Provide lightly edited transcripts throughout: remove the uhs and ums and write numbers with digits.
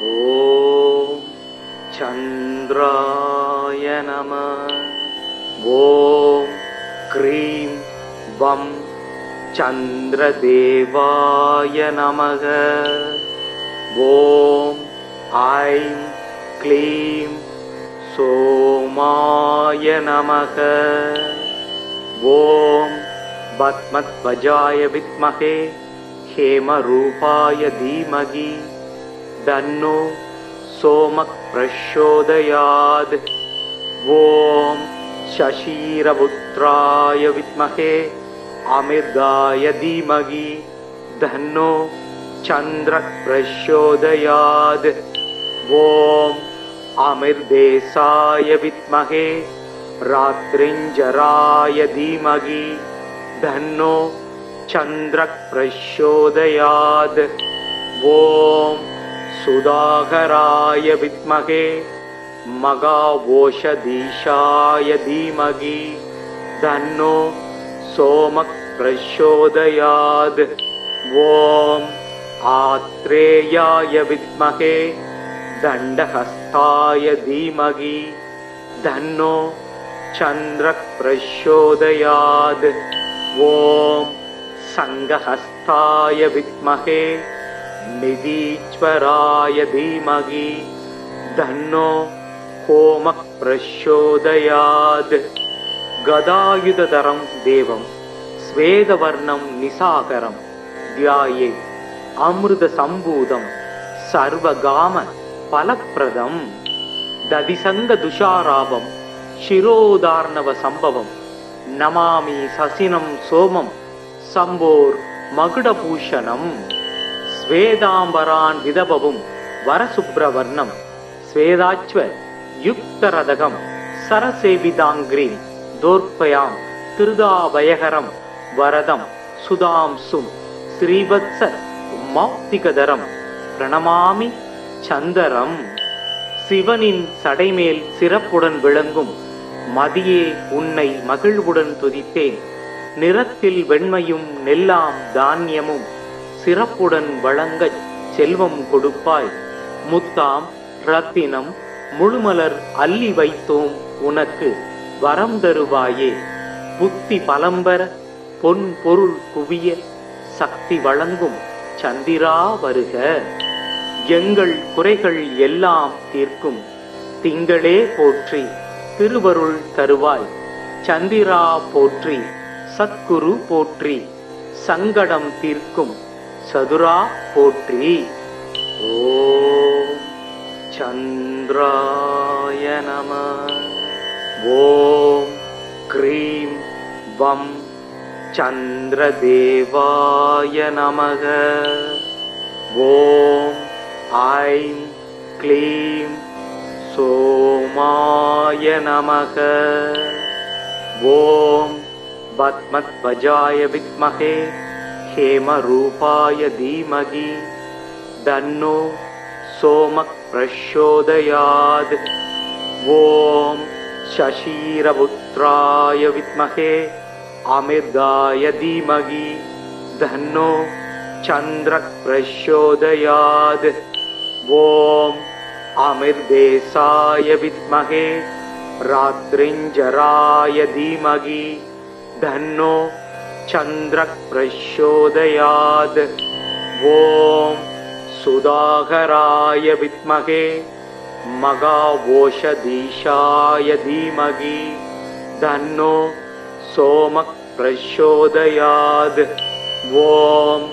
ஓம் சந்திராய நமः. ஓம் க்ரீம் வம் சந்திரதேவாய நமக. ஓம் ஐம் க்ளீம் சோமாய நமக. ஓம் பத்மத்வஜாய வித்மஹே ஹேமரூபாய தீமகி தன்னோ சோமக் பிரச்சோதயாத். ஓம் சசீரபுத்ராய வித்மஹே அமிர்தாய தீமகி தன்னோ சந்திரக் பிரச்சோதயாத். ஓம் அமிர்தேசாய வித்மஹே ராத்ரிஞ்சராய தீமகி தன்னோ சந்திரக் பிரச்சோதயாத். ஓம் சுதாகராய வித்மஹே மகாவோஷதீஷாய தீமகி தன்னோ சோமக் பிரச்சோதயாத். ஓம் ஆத்ரேயாய வித்மஹே தண்டஹஸ்தாய தீமகி தன்னோ சந்திரக் பிரச்சோதயாத். ஓம் சங்கஹஸ்தாய வித்மஹே நிதீஸ்வராய தீமகி தன்னோ ஹோமக் பிரச்சோதயாத். கதாயுததரம் தேவம் ஸ்வேதவர்ணம் நிசாகரம் தியாயே அமிர்த சம்பூதம் சர்வகாம பலப்பிரதம். ததிசங்க துஷாராபம் சிரோதார்ணவ சம்பவம் நமாமி சசினம் சோமம் சம்போர் மகுடபூஷணம். ஸ்வேதாம்பரான் விதபவும் வரசுப்ரவர்ணம் ஸ்வேதாச்வ யுக்தரதகம் சரசேவிதாங்கிரி தோர்ப்பயாம் திருதாபயகரம் வரதம் சுதாம்சும் ஸ்ரீவத்ச மௌக்திகதரம் பிரணமாமி சந்தரம். சிவனின் சடைமேல் சிறப்புடன் விளங்கும் மதியே உன்னை மகிழ்வுடன் துதித்தேன். நிறத்தில் வெண்மையும் நெல்லாம் தானியமும் சிறப்புடன் வழங்கச் செல்வம் கொடுப்பாய். முத்தாம் ரத்தினம் முழுமலர் அள்ளி வைத்தோம் உனக்கு வரம் தருவாயே. புத்தி பலம்பர பொன் பொருள் குவிய சக்தி வழங்கும் சந்திரா வருக. எங்கள் குறைகள் எல்லாம் தீர்க்கும் திங்களே போற்றி திருவருள் தருவாய். சந்திரா போற்றி சத்குரு போற்றி சங்கடம் தீர்க்கும் சதுரா போற்றி. ஓம் சந்திராய நமः. ஓம் க்ரீம் வம் சந்திரதேவாய நமக. ஓம் ஐம் க்ளீம் சோமாய நமக. ஓம் பத்மத்வஜாய வித்மஹே ஹேமரூபாய தீமகி தன்னோ சோமக் பிரச்சோதயாத். ஓம் சசீரபுத்ராய வித்மஹே அமிர்தாய தீமகி தன்னோ சந்திரக் பிரச்சோதயாத். ஓம் அமிர்தேசாய வித்மஹே ராத்ரிஞ்சராய தீமகி தன்னோ சந்திரக் பிரச்சோதயாத். ஓம் சுதாகராய வித்மஹே மகாவோஷதீஷாய தீமகி தன்னோ சோமக் பிரச்சோதயாத். ஓம்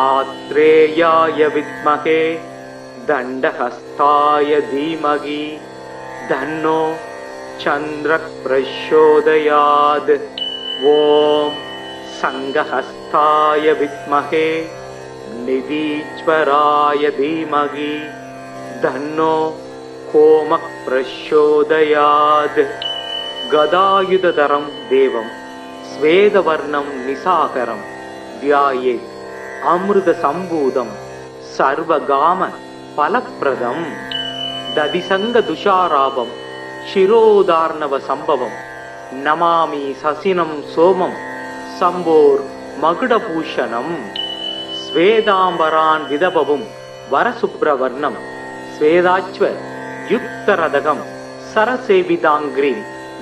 ஆத்ரேயாய வித்மஹே தண்டஹஸ்தாய தீமகி தன்னோ சந்திரக் பிரச்சோதயாத். ஓம் சங்கஹஸ்தாய வித்மஹே நிதீஸ்வராய தீமகி தன்னோ ஹோமக் பிரச்சோதயாத். கதாயுததரம் தேவம் ஸ்வேதவர்ணம் நிசாகரம் தியாயே அமிர்த சம்பூதம் சர்வகாம பலப்பிரதம். ததிசங்க துஷாராபம் சிரோதார்ணவ சம்பவம் நமாமி சசினம் சோமம் சம்போர் மகுடபூஷணம். ஸ்வேதாம்பரான் விதபவும் வரசுப்ரவர்ணம் ஸ்வேதாச்வ யுக்தரதகம் சரசேவிதாங்கிரி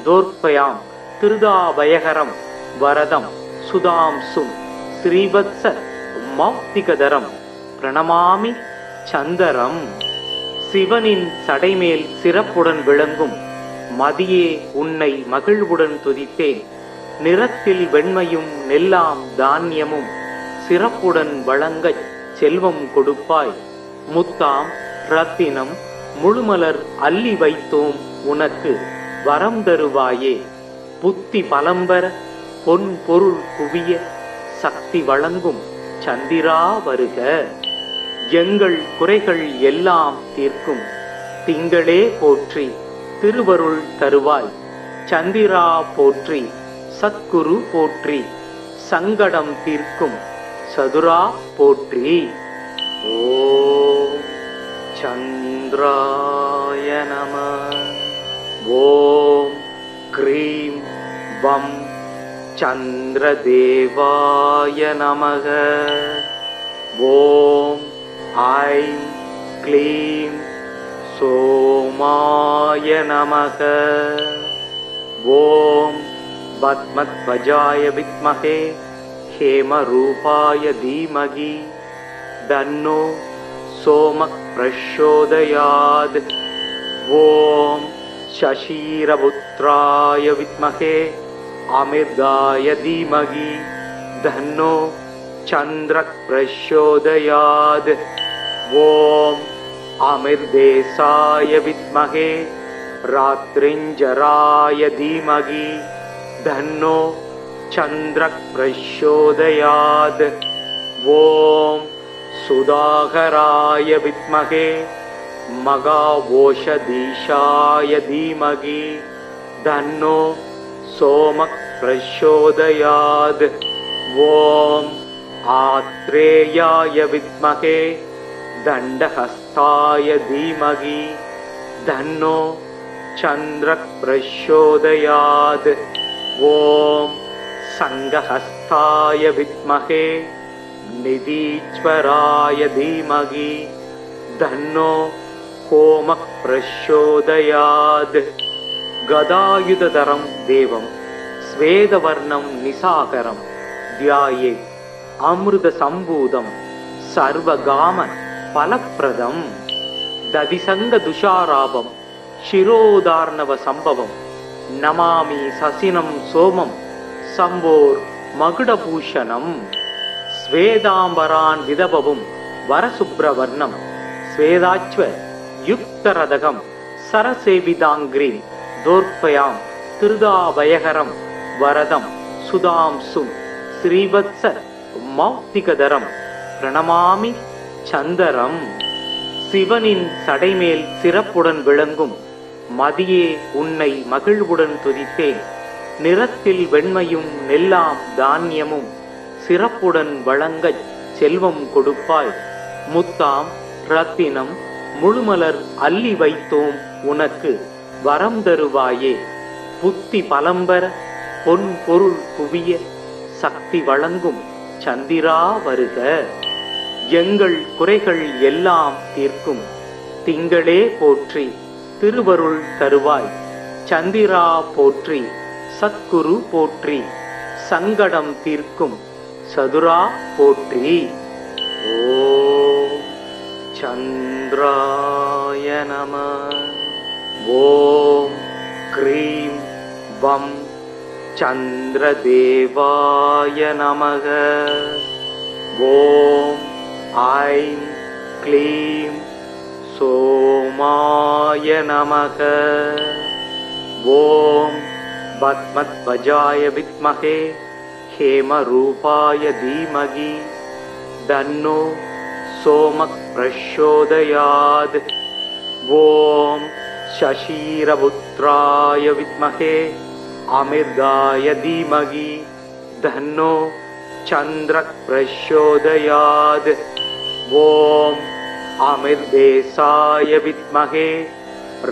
தோர்ப்பயாம் திருதாபயகரம் வரதம் சுதாம்சும் ஸ்ரீவத்ச மௌக்திகதரம் பிரணமாமி சந்தரம். சிவனின் சடைமேல் சிறப்புடன் விளங்கும் மதியே உன்னை மகிழ்வுடன் துதித்தேன். நிறத்தில் வெண்மையும் நெல்லாம் தானியமும் சிறப்புடன் வழங்கச் செல்வம் கொடுப்பாய். முத்தாம் ரத்தினம் முழுமலர் அள்ளி வைத்தோம் உனக்கு வரம் தருவாயே. புத்தி பலம்பர பொன் பொருள் குவிய சக்தி வழங்கும் சந்திரா வருக. எங்கள் குறைகள் எல்லாம் தீர்க்கும் திங்களே போற்றி திருவருள் தருவாய். சந்திரா போற்றி சத்குரு போற்றி சங்கடம் தீர்க்கும் சதுரா போற்றி. ஓம் சந்திராய நம. ஓம் க்ரீம் வம் சந்திரதேவாய நமக. ஓம் ஐம் க்ளீம் சோமாய நமக. ஓம் பத்மத்வஜாய வித்மஹே ஹேமரூபாய தீமகி தன்னோ சோமக் பிரச்சோதயாத். ஓம் சசீரபுத்ராய வித்மஹே அமிர்தாய தீமகி தன்னோ சந்திரக் பிரச்சோதயாத். ஓம் அமிர்தேசாய வித்மஹே ராத்ரிஞ்சராய தீமகி தன்னோ சந்திரக் பிரச்சோதயாத். ஓம் சுதாகராய வித்மஹே மகாவோஷதீஷாய தீமகி தன்னோ சோமக் பிரச்சோதயாத். ஓம் ஆத்ரேயாய வித்மஹே தண்டஹஸ்தாய தீமகி தன்னோ சந்திரக் பிரச்சோதயாத். ஓம் சங்கஹஸ்தாய வித்மஹே நிதீஸ்வராய தீமகி தன்னோ கோமக் பிரச்சோதயாத். கதாயுததரம் தேவம் ஸ்வேதவர்ணம் நிசாகரம் தியாயே அமிர்த சம்பூதம் சர்வகாம பலப்பிரதம். ததிசங்க துஷாராபம் சிரோதார்ணவ சம்பவம் நமாமி சசினம் சோமம் சம்போர் மகுடபூஷணம். ஸ்வேதாம்பரான் விதபவும் வரசுப்ரவர்ணம் ஸ்வேதாச்வ யுக்தரதகம் சரசேவிதாங்கிரி தோர்ப்பயாம் திருதாபயகரம் வரதம் சுதாம்சும் ஸ்ரீவத்ச மௌக்திகதரம் பிரணமாமி சந்தரம். சிவனின் சடைமேல் சிறப்புடன் விளங்கும் மதியே உன்னை மகிழ்வுடன் துதித்தேன். நிறத்தில் வெண்மையும் நெல்லாம் தானியமும் சிறப்புடன் வழங்கச் செல்வம் கொடுப்பாய். முத்தாம் ரத்தினம் முழுமலர் அள்ளி வைத்தோம் உனக்கு வரம் தருவாயே. புத்தி பலம்பர பொன் பொருள் குவிய சக்தி வழங்கும் சந்திரா வருக. எங்கள் குறைகள் எல்லாம் தீர்க்கும் திங்களே போற்றி திருவருள் தருவாய். சந்திரா போற்றி சத்குரு போற்றி சங்கடம் தீர்க்கும் சதுரா போற்றி. ஓம் சந்திராய நம. ஓம் க்ரீம் வம் சந்திரதேவாய நமக. ஓம் ஐம் க்ளீம் சோமாய நமக. ஓம் பத்மத்வஜாய வித்மஹே ஹேமரூபாய தீமகி தன்னோ சோமக் பிரச்சோதயாத். ஓம் சசீரபுத்ராய வித்மஹே அமிர்தாய தீமகி தன்னோ சந்திரக் பிரச்சோதயாத். ஓம் அமிர்தேசாய வித்மஹே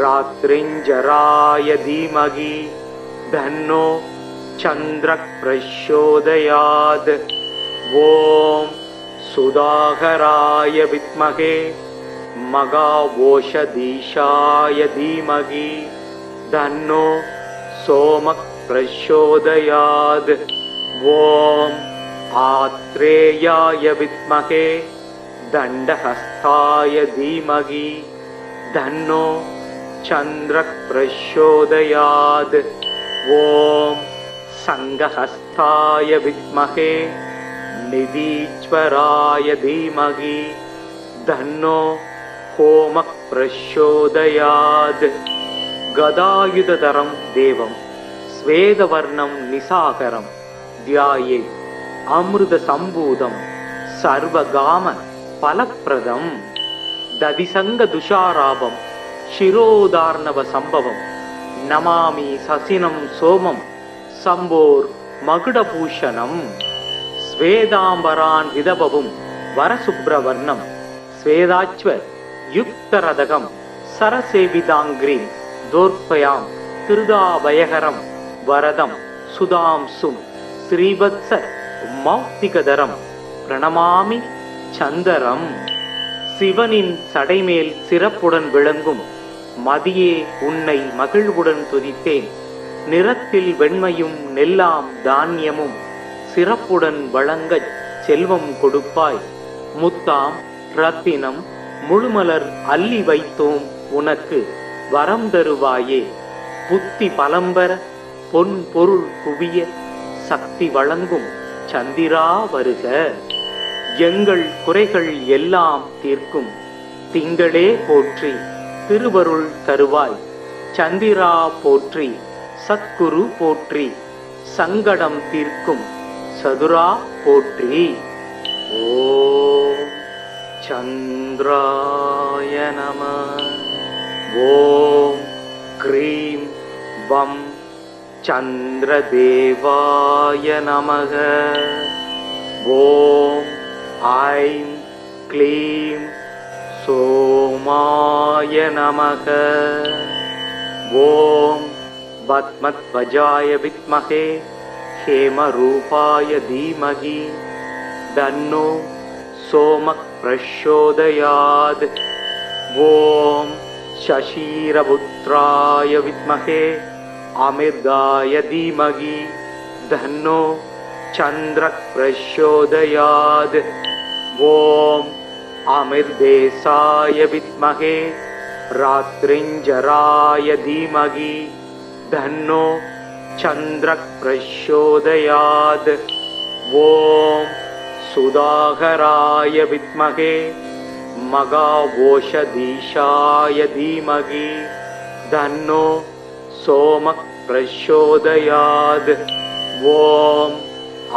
ராத்ரிஞ்சராய தீமகி தன்னோ சந்திரக் பிரச்சோதயாத். ஓம் சுதாகராய வித்மஹே महाओषधीशाय धीमहि तन्नो सोमः प्रचोदयात्। ॐ आत्रेयाय विद्महे दण्डहस्ताय धीमहि तन्नो चन्द्रः प्रचोदयात्। ॐ संघहस्ताय विद्महे निधीश्वराय धीमहि तन्नो होमः प्रचोदयात्। गदायुधधरं देवं स्वेदवर्णं निसाकरं ध्याये अमृतसम्भूतं सर्वगाम फलप्रदं। दधिसङ्गदुषाराभं शिरोदार्णवसम्भवं नमामि ससिनं सोमं शम्भोर्मकुटभूषणं। स्वेदाम्बरान् विदभवं वरशुभ्रवर्णं स्वेदाच्व युक्तरदकं सरसेविताङ्ग्रीं दोर्पयां திருதாபயகரம் வரதம் சுதாம்சும் ஸ்ரீவத்ச மௌக்திகதரம் பிரணமாமி சந்தரம். சிவனின் சடைமேல் சிறப்புடன் விளங்கும் மதியே உன்னை மகிழ்வுடன் துதித்தேன். நிறத்தில் வெண்மையும் நெல்லாம் தானியமும் சிறப்புடன் வழங்கச் செல்வம் கொடுப்பாய். முத்தாம் ரத்தினம் முழுமலர் அள்ளி வைத்தோம் உனக்கு வரம் தருவாயே. புத்தி பலம்பர பொன் பொருள் குவிய சக்தி வழங்கும் சந்திரா வருக. எங்கள் குறைகள் எல்லாம் தீர்க்கும் திங்களே போற்றி திருவருள் தருவாய். சந்திரா போற்றி சத்குரு போற்றி சங்கடம் தீர்க்கும் சதுரா போற்றி. ஓம் சந்திராய நம. ஓம் க்ரீம் வம் சந்திரதேவாய நமக. ஓம் ஐம் க்ளீம் சோமாய நமக. ஓம் பத்மத்வஜாய வித்மஹே ஹேமரூபாய தீமஹி தன்னோ सोमः प्रचोदयात्। ॐ शशीरपुत्राय विद्महे अमिर्दाय धीमहि तन्नो चन्द्रः प्रचोदयात्। ॐ अमिर्देशाय विद्महे रात्रिञ्जराय धीमहि तन्नो चन्द्रः प्रचोदयात्। ॐ सुधाकराय विद्महे महाओषधीशाय धीमहि तन्नो सोमः प्रचोदयात्। ॐ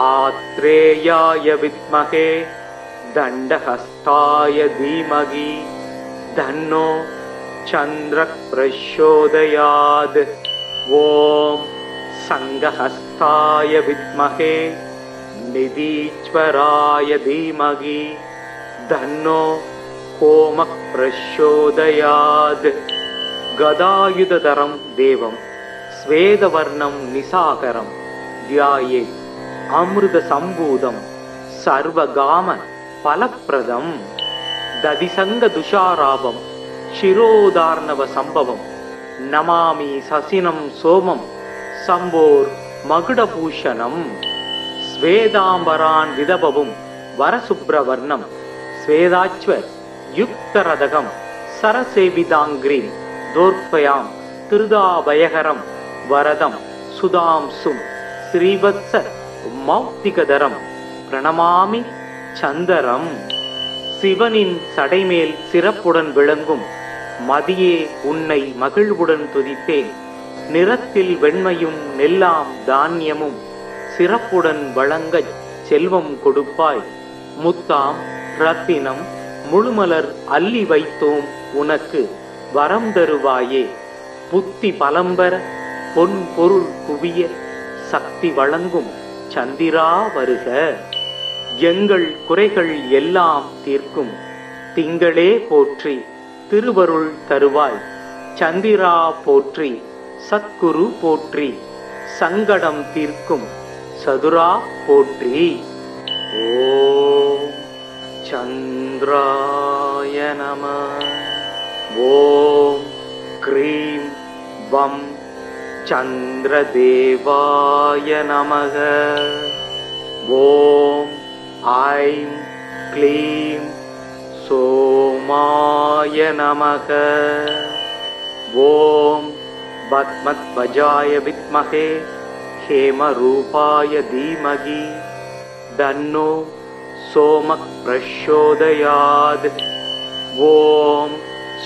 आत्रेयाय विद्महे दण्डहस्ताय धीमहि तन्नो चन्द्रः प्रचोदयात्। ॐ संघहस्ताय विद्महे निधीश्वराय धीमहि तन्नो होमः प्रचोदयात्। गदायुधधरं देवं स्वेदवर्णं निसाकरं ध्याये अमृतसम्भूतं सर्वगाम फलप्रदं। दधिसङ्गदुषाराभं शिरोदार्णवसम्भवं नमामि ससिनं सोमं शम्भोर्मकुटभूषणं। स्वेदाम्बरान् विदभवं वरशुभ्रवर्णं स्वेदाच्व युक्तरदकं सरसेविताङ्ग्रीं दोर्पयां திருதாபயகரம் வரதம் சுதாம்சும் ஸ்ரீவத்ச மௌக்திகதரம் பிரணமாமி சந்தரம். சிவனின் சடைமேல் சிறப்புடன் விளங்கும் மதியே உன்னை மகிழ்வுடன் துதித்தேன். நிறத்தில் வெண்மையும் நெல்லாம் தானியமும் சிறப்புடன் வழங்கச் செல்வம் கொடுப்பாய். முத்தாம் ரத்தினம் முழுமலர் அள்ளி வைத்தோம் உனக்கு வரம் தருவாயே. புத்தி பலம்பர பொன் பொருள் குவிய சக்தி வழங்கும் சந்திரா வருக. எங்கள் குறைகள் எல்லாம் தீர்க்கும் திங்களே போற்றி திருவருள் தருவாய். சந்திரா போற்றி சத்குரு போற்றி சங்கடம் தீர்க்கும் சதுரா போற்றி. ஓம் சந்திராய நம. ஓம் க்ரீம் வம் சந்திரதேவாய நமக. ஓம் ஐம் க்ளீம் சோமாய நமக. ஓம் பத்மத்வஜாய வித்மஹே ஹேமரூபாய தீமகி தன்னோ சோமக் பிரச்சோதயாத். ஓம்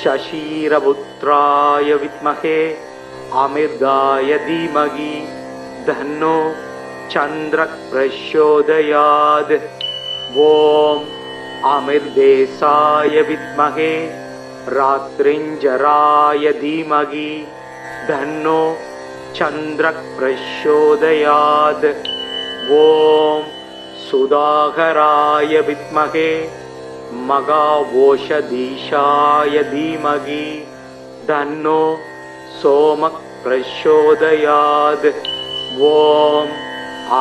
சசீரபுத்ராய வித்மஹே அமிர்தாய தீமகி தன்னோ சந்திரக் பிரச்சோதயாத். ஓம் அமிர்தேசாய வித்மஹே ராத்ரிஞ்சராய தீமகி தன்னோ சந்திரக் பிரச்சோதயாத். ஓம் சுதாகராய வித்மஹே மகாவோஷதீஷாய தீமகி தன்னோ சோமக் பிரச்சோதயாத். ஓம்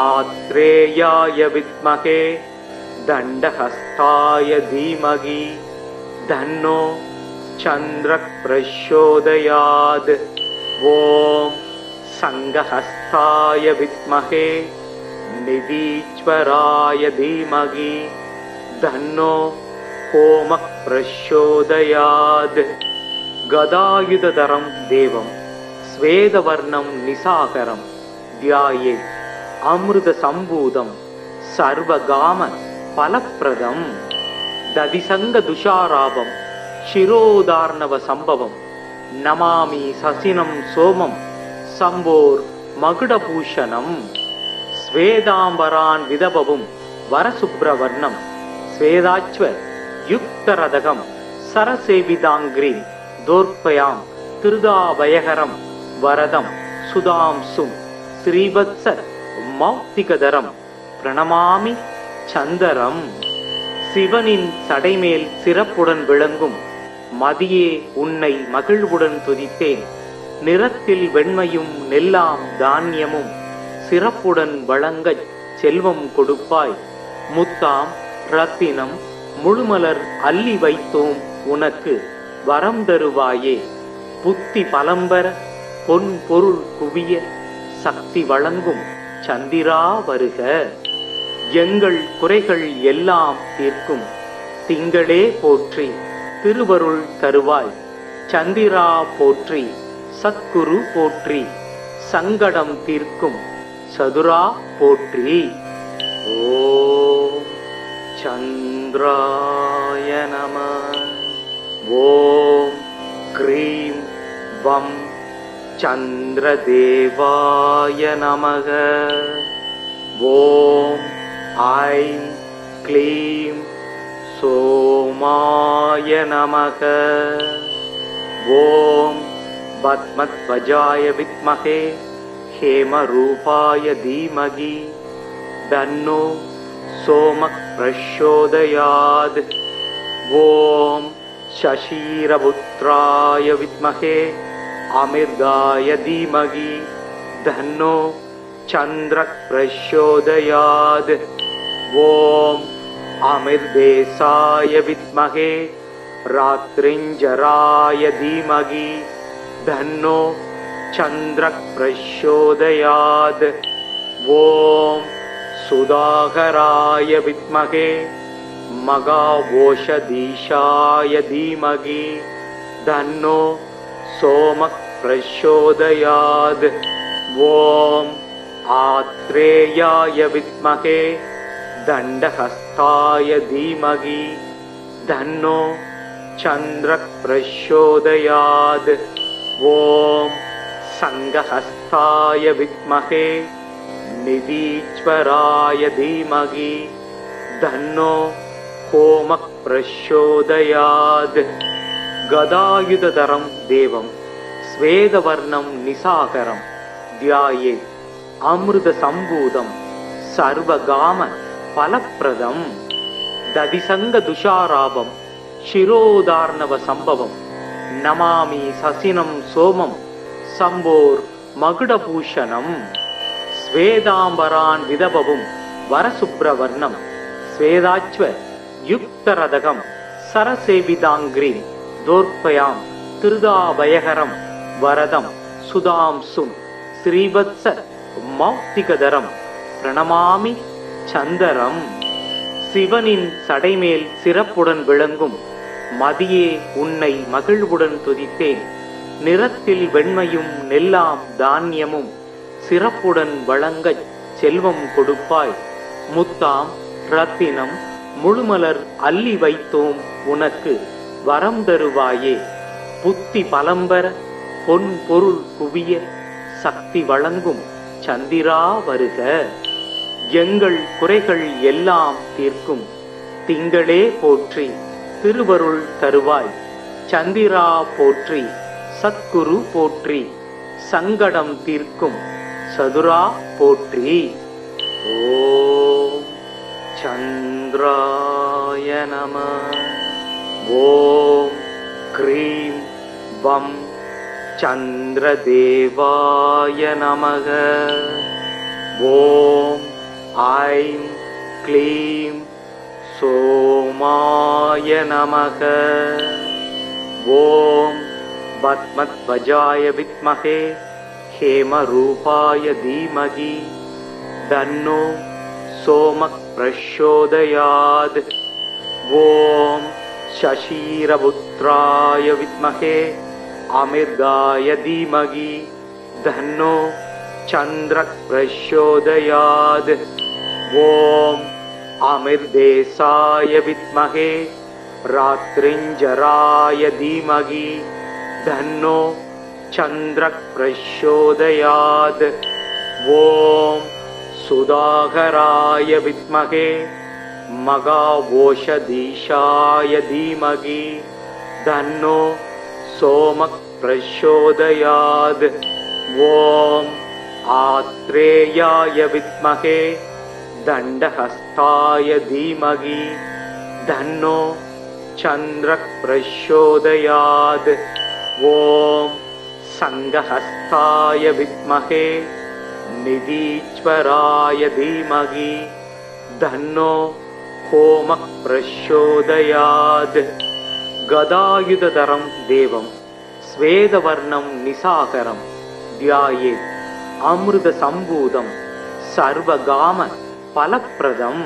ஆத்ரேயாய வித்மஹே தண்டஹஸ்தாய தீமகி தன்னோ சந்திரக் பிரச்சோதயாத். ஓம் சங்கஹஸ்தாய வித்மஹே நிதீஸ்வராய தீமகி தன்னோ கோமக் பிரச்சோதயாத். கதாயுததரம் தேவம் ஸ்வேதவர்ணம் நிசாகரம் தியாயே அமிர்த சம்பூதம் சர்வகாம பலப்பிரதம். ததிசங்க துஷாராபம் சிரோதார்ணவ சம்பவம் நமாமி சசினம் சோமம் சம்போர் மகுடபூஷணம். ஸ்வேதாம்பரான் விதபவும் வரசுப்ரவர்ணம் ஸ்வேதாச்வ யுக்தரதகம் சரசேவிதாங்கிரீம் தோர்ப்பயாம் திருதாபயகரம் வரதம் சுதாம்சும் ஸ்ரீவத்ஸ மௌக்திகதரம் பிரணமாமி சந்தரம். சிவனின் சடைமேல் சிறப்புடன் விளங்கும் மதியே உன்னை மகிழ்வுடன் துதித்தேன். நிறத்தில் வெண்மையும் நெல்லாம் தானியமும் சிறப்புடன் வழங்கச் செல்வம் கொடுப்பாய். முத்தாம் ரத்தினம் முழுமலர் அள்ளி வைத்தோம் உனக்கு வரம் தருவாயே. புத்தி பலம்பர பொன் பொருள் குவிய சக்தி வழங்கும் சந்திரா வருக. எங்கள் குறைகள் எல்லாம் தீர்க்கும் திங்களே போற்றி திருவருள் தருவாய். சந்திரா போற்றி சத்குரு போற்றி சங்கடம் தீர்க்கும் சதுரா போற்றி. ஓம் சந்திராய நம. ஓம் க்ரீம் வம் சந்திரதேவாய நமக. ஓம் ஐம் க்ளீம் சோமாய நமக. ஓம் பத்மத்வஜாய வித்மஹே ஹேமரூபாய தீமகி தன்னோ சோமக் பிரச்சோதயாத். ஓம் சசீரபுத்ராய வித்மஹே அமிர்தாய தீமகி தன்னோ சந்திரக் பிரச்சோதயாத். ஓம் அமிர்தேசாய வித்மஹே ராத்ரிஞ்சராய தீமகி தன்னோ சந்திரக் பிரச்சோதயாத். ஓம் சுதாகராய வித்மஹே மகாவோஷதீஷாய தீமகி தன்னோ சோமக் பிரச்சோதயாத். ஓம் ஆத்ரேயாய வித்மஹே தண்டஹஸ்தாய தீமகி தன்னோ சந்திரக் பிரச்சோதயாத். ஓம் சங்கஹஸ்தாய வித்மஹே நிதீஸ்வராய தீமகி தன்னோ கோமக் பிரச்சோதயாத். கதாயுததரம் தேவம் ஸ்வேதவர்ணம் நிசாகரம் தியாயே அமிர்த சம்பூதம் சர்வகாம பலப்பிரதம். ததிசங்க துஷாராபம் சிரோதார்ணவ சம்பவம் நமாமி சசினம் சோமம் சம்போர் மகுடபூஷணம். ஸ்வேதாம்பரான் விதபவும் வரசுப்ரவர்ணம் ஸ்வேதாச்வ யுக்தரதகம் சரசேவிதாங்கிரீம் தோர்ப்பயாம் திருதாபயகரம் வரதம் சுதாம்சும் ஸ்ரீவத்ச மௌக்திகதரம் பிரணமாமி சந்தரம். சிவனின் சடைமேல் சிறப்புடன் விளங்கும் மதியே உன்னை மகிழ்வுடன் துதித்தேன். நிறத்தில் வெண்மையும் நெல்லாம் தானியமும் சிறப்புடன் வழங்கச் செல்வம் கொடுப்பாய். முத்தாம் ரத்தினம் முழுமலர் அள்ளி வைத்தோம் உனக்கு வரம் தருவாயே. புத்தி பலம்பர பொன் பொருள் குவிய சக்தி வழங்கும் சந்திரா வருக. எங்கள் குறைகள் எல்லாம் தீர்க்கும் திங்களே போற்றி திருவருள் தருவாய். சந்திரா போற்றி சத்குரு போற்றி சங்கடம் தீர்க்கும் சதுரா போற்றி. ஓம் சந்திராய நம. ஓம் க்ரீம் வம் சந்திரதேவாய நமக. ஓம் ஐம் க்ளீம் சோமாய நமக. ஓம் பத்மத்வஜாய வித்மஹே हेमरूपाय धीमहि तन्नो सोमः प्रचोदयात्. ॐ शशिरपुत्राय विद्महे अमृताय धीमहि तन्नो चन्द्रः प्रचोदयात्. ॐ अमृतेशाय विद्महे रात्रिञ्जराय धीमहि तन्नो चन्द्रः प्रचोदयात्. ॐ सुधाकराय विद्महे मघावोषधीशाय धीमहि तन्नो सोमः प्रचोदयात्. ॐ आत्रेयाय विद्महे दण्डहस्ताय धीमहि तन्नो चन्द्रः प्रचोदयात्. ॐ संगहस्ताय विद्महे निधीश्वराय धीमहि तन्नो होमः प्रचोदयात्. गदायुधधरं देवं स्वेदवर्णं निसाकरं ध्यायेत् अमृतसम्भूतं सर्वगाम फलप्रदं.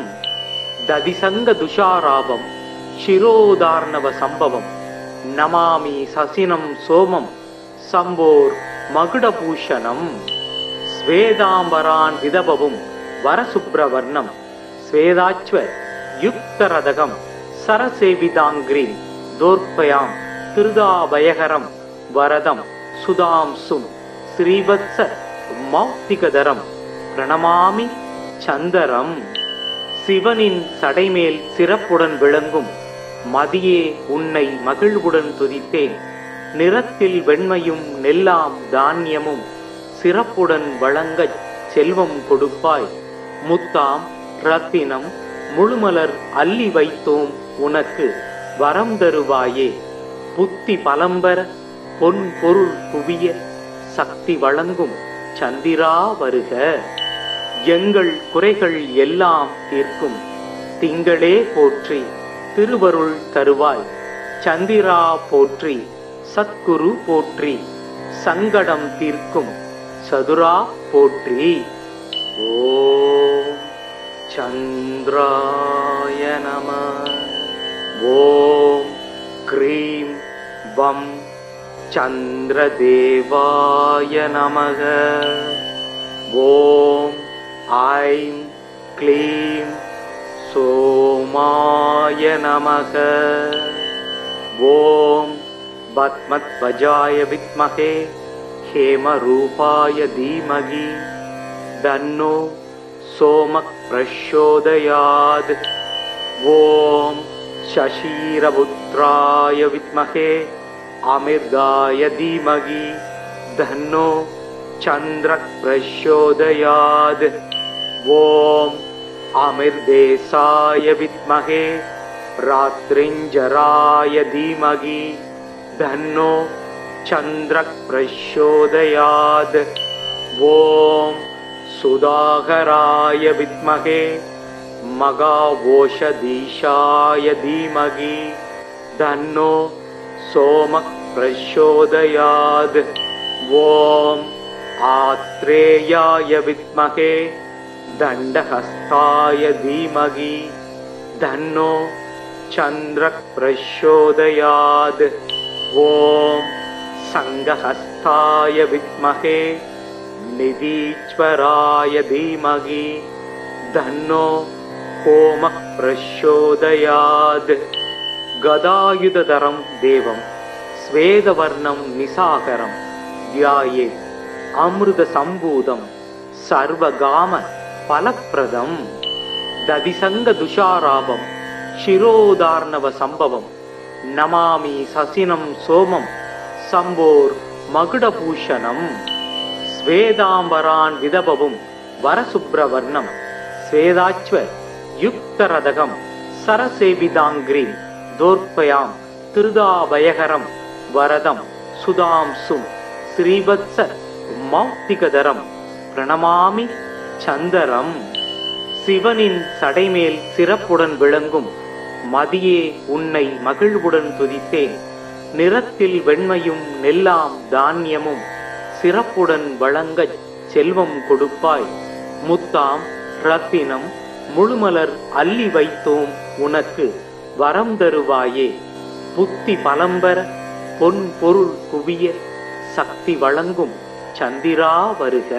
दधिसङ्गदुषाराभं शिरोदार्णवसम्भवं नमामि ससिनं सोमं சம்போர் மகுடபூஷணம். ஸ்வேதாம்பரான் விதபவும் வரசுப்ரவர்ணம் ஸ்வேதாச்வ யுக்தரதகம் சரசேவிதாங்கிரி தோர்ப்பயாம் திருதாபயகரம் வரதம் சுதாம்சும் ஸ்ரீவத்ச மௌக்திகதரம் பிரணமாமி சந்தரம். சிவனின் சடைமேல் சிறப்புடன் விளங்கும் மதியே உன்னை மகிழ்வுடன் துதித்தேன். நிறத்தில் வெண்மையும் நெல்லாம் தானியமும் சிறப்புடன் வழங்கச் செல்வம் கொடுப்பாய். முத்தாம் ரத்தினம் முழுமலர் அள்ளி வைத்தோம் உனக்கு வரம் தருவாயே. புத்தி பலம்பர பொன் பொருள் குவிய சக்தி வழங்கும் சந்திரா வருக. எங்கள் குறைகள் எல்லாம் தீர்க்கும் திங்களே போற்றி திருவருள் தருவாய். சந்திரா போற்றி சத்குரு போற்றி சங்கடம் தீர்க்கும் சதுரா போற்றி. ஓம் சந்திராய நம. ஓம் க்ரீம் வம் சந்திரதேவாய நமக. ஓம் ஐம் க்ளீம் சோமாய நமக. ஓம் பத்மத்வஜாய வித்மஹே हेमरूपाय धीमहि तन्नो सोमः प्रचोदयात्. ॐ शशिरपुत्राय विद्महे अमृताय धीमहि तन्नो चन्द्रः प्रचोदयात्. ॐ अमृतेशाय विद्महे रात्रिञ्जराय धीमहि तन्नो चन्द्रः प्रचोदयात्. ॐ सुधाकराय विद्महे मघावोषधीशाय धीमहि तन्नो सोमः प्रचोदयात्। ॐ आत्रेयाय विद्महे दण्डहस्ताय धीमहि तन्नो चन्द्रः प्रचोदयात्। ॐ संघहस्ताय विद्महे निधीश्वराय धीमहि तन्नो सोमः प्रचोदयात्। गदायुधधरं देवं श्वेतवर्णं निशाकरं ध्यायेत्। अमृतसम्भूतं सर्वकाम फलप्रदं। दधिसङ्गदुषाराभं शिरोधार्णवसम्भवं नमामि ससिनं सोमं शम्भोर्मकुटभूषणम्। श्वेताम्बरान् विदभवं वरशुभ्रवर्णं श्वेताच्व युक्तरदकं सरसेविताङ्ग्रीं दोर्पयां திருதாபயகரம் வரதம் சுதாம்சும் ஸ்ரீவத்ச மௌக்திகதரம் பிரணமாமி சந்தரம். சிவனின் சடைமேல் சிறப்புடன் விளங்கும் மதியே உன்னை மகிழ்வுடன் துதித்தேன். நிறத்தில் வெண்மையும் நெல்லாம் தானியமும் சிறப்புடன் வழங்கச் செல்வம் கொடுப்பாய். முத்தாம் ரத்தினம் முழுமலர் அள்ளி வைத்தோம் உனக்கு வரம் தருவாயே. புத்தி பலம்பர பொன் பொருள் குவிய சக்தி வழங்கும் சந்திரா வருக.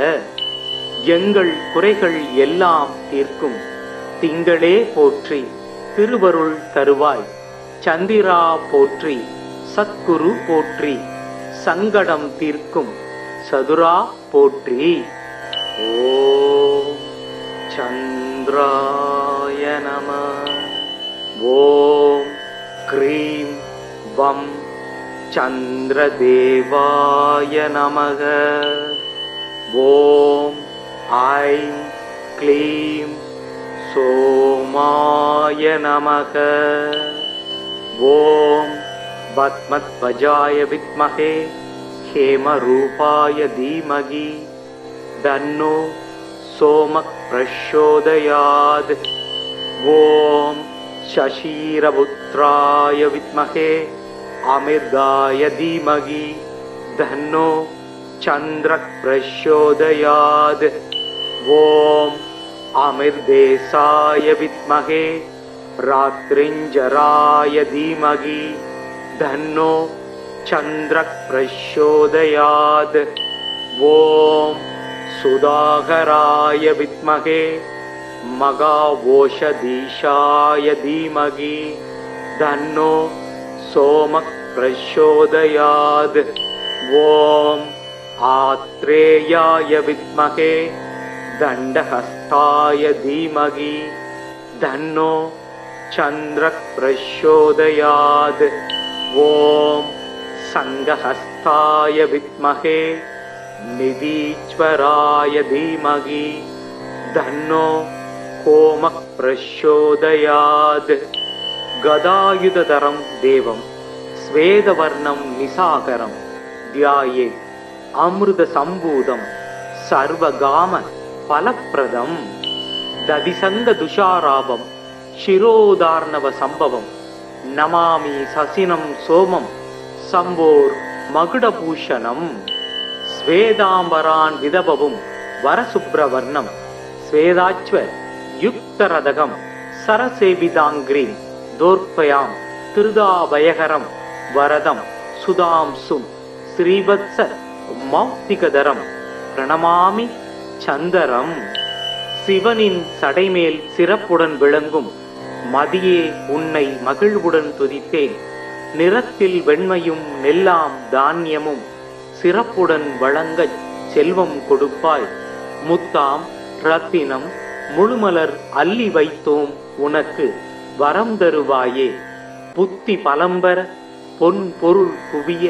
எங்கள் குறைகள் எல்லாம் தீர்க்கும் திங்களே போற்றி திருவருள் தருவாய். சந்திரா போற்றி சத்குரு போற்றி சங்கடம் தீர்க்கும் சதுரா போற்றி. ஓம் சந்திராய நமः. ஓம் க்ரீம் வம் சந்திரதேவாய நமக. ஓம் ஐம் க்ளீம் சோமாய நமக. ஓம் பத்மத்வஜாய வித்மஹே ஹேமரூபாய தீமகி தன்னோ சோமः பிரச்சோதயாத். ஓம் शशीरपुत्राय विद्महे अमिर्गाय धीमहि तन्नो चन्द्रः प्रचोदयात्. ॐ अमिर्देशाय विद्महे रात्रिञ्जराय धीमहि तन्नो चन्द्रः प्रचोदयात्. ॐ सुधाकराय विद्महे मगावोषधीशाय धीमहि तन्नो सोमः प्रचोदयात्. ॐ आत्रेयाय विद्महे दण्डहस्ताय धीमहि तन्नो चन्द्रः प्रचोदयात्. ॐ संघहस्ताय विद्महे निधीश्वराय धीमहि तन्नो सोमः प्रचोदयात्. गदायुधधरं देवं श्वेतवर्णं निशाकरं ध्यायेत्. अमृतसम्भूतं सर्वकाम फलप्रदं. दधिसङ्गदुषाराभं शिरोधार्णवसम्भवं नमामि ससिनं सोमं शम्भोर्मकुटभूषणम्. श्वेताम्बरान् विदभवं वरशुभ्रवर्णं श्वेताच्व युक्तरदकं सरसेविताङ्ग्रीं दोर्पयां திருதாபயகரம் வரதம் சுதாம்சும் ஸ்ரீவத்ச மௌக்திகதரம் பிரணமாமி சந்தரம். சிவனின் சடைமேல் சிறப்புடன் விளங்கும் மதியே உன்னை மகிழ்வுடன் துதித்தேன். நிறத்தில் வெண்மையும் நெல்லாம் தானியமும் சிறப்புடன் வழங்கச் செல்வம் கொடுப்பாய். முத்தாம் ரத்தினம் முழுமலர் அள்ளி வைத்தோம் உனக்கு வரம் தருவாயே. புத்தி பலம்பர பொன் பொருள் குவிய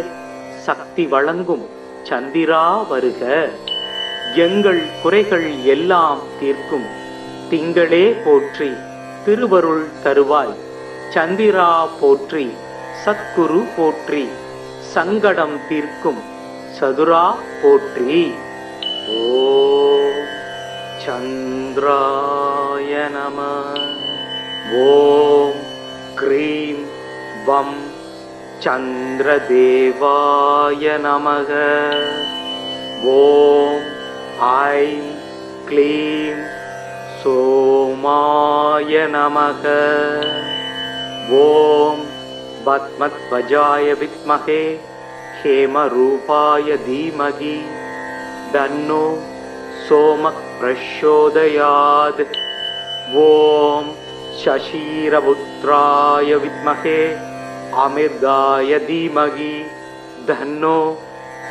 சக்தி வழங்கும் சந்திரா வருக. எங்கள் குறைகள் எல்லாம் தீர்க்கும் திங்களே போற்றி திருவருள் தருவாய். சந்திரா போற்றி சத்குரு போற்றி சங்கடம் தீர்க்கும் சதுரா போற்றி. ஓம் சந்திராய நமः. ஓம் க்ரீம் வம் சந்திரதேவாய நமக. ஓம் ஐம் க்ளீம் சோமாய நமக. ஓம் பத்மத்வஜாய வித்மஹே ஹேமரூபாய தீமகி தன்னோ சோமக் பிரச்சோதயாத். ஓம் சசீரபுத்ராய வித்மஹே அமிர்தாய தீமகி தன்னோ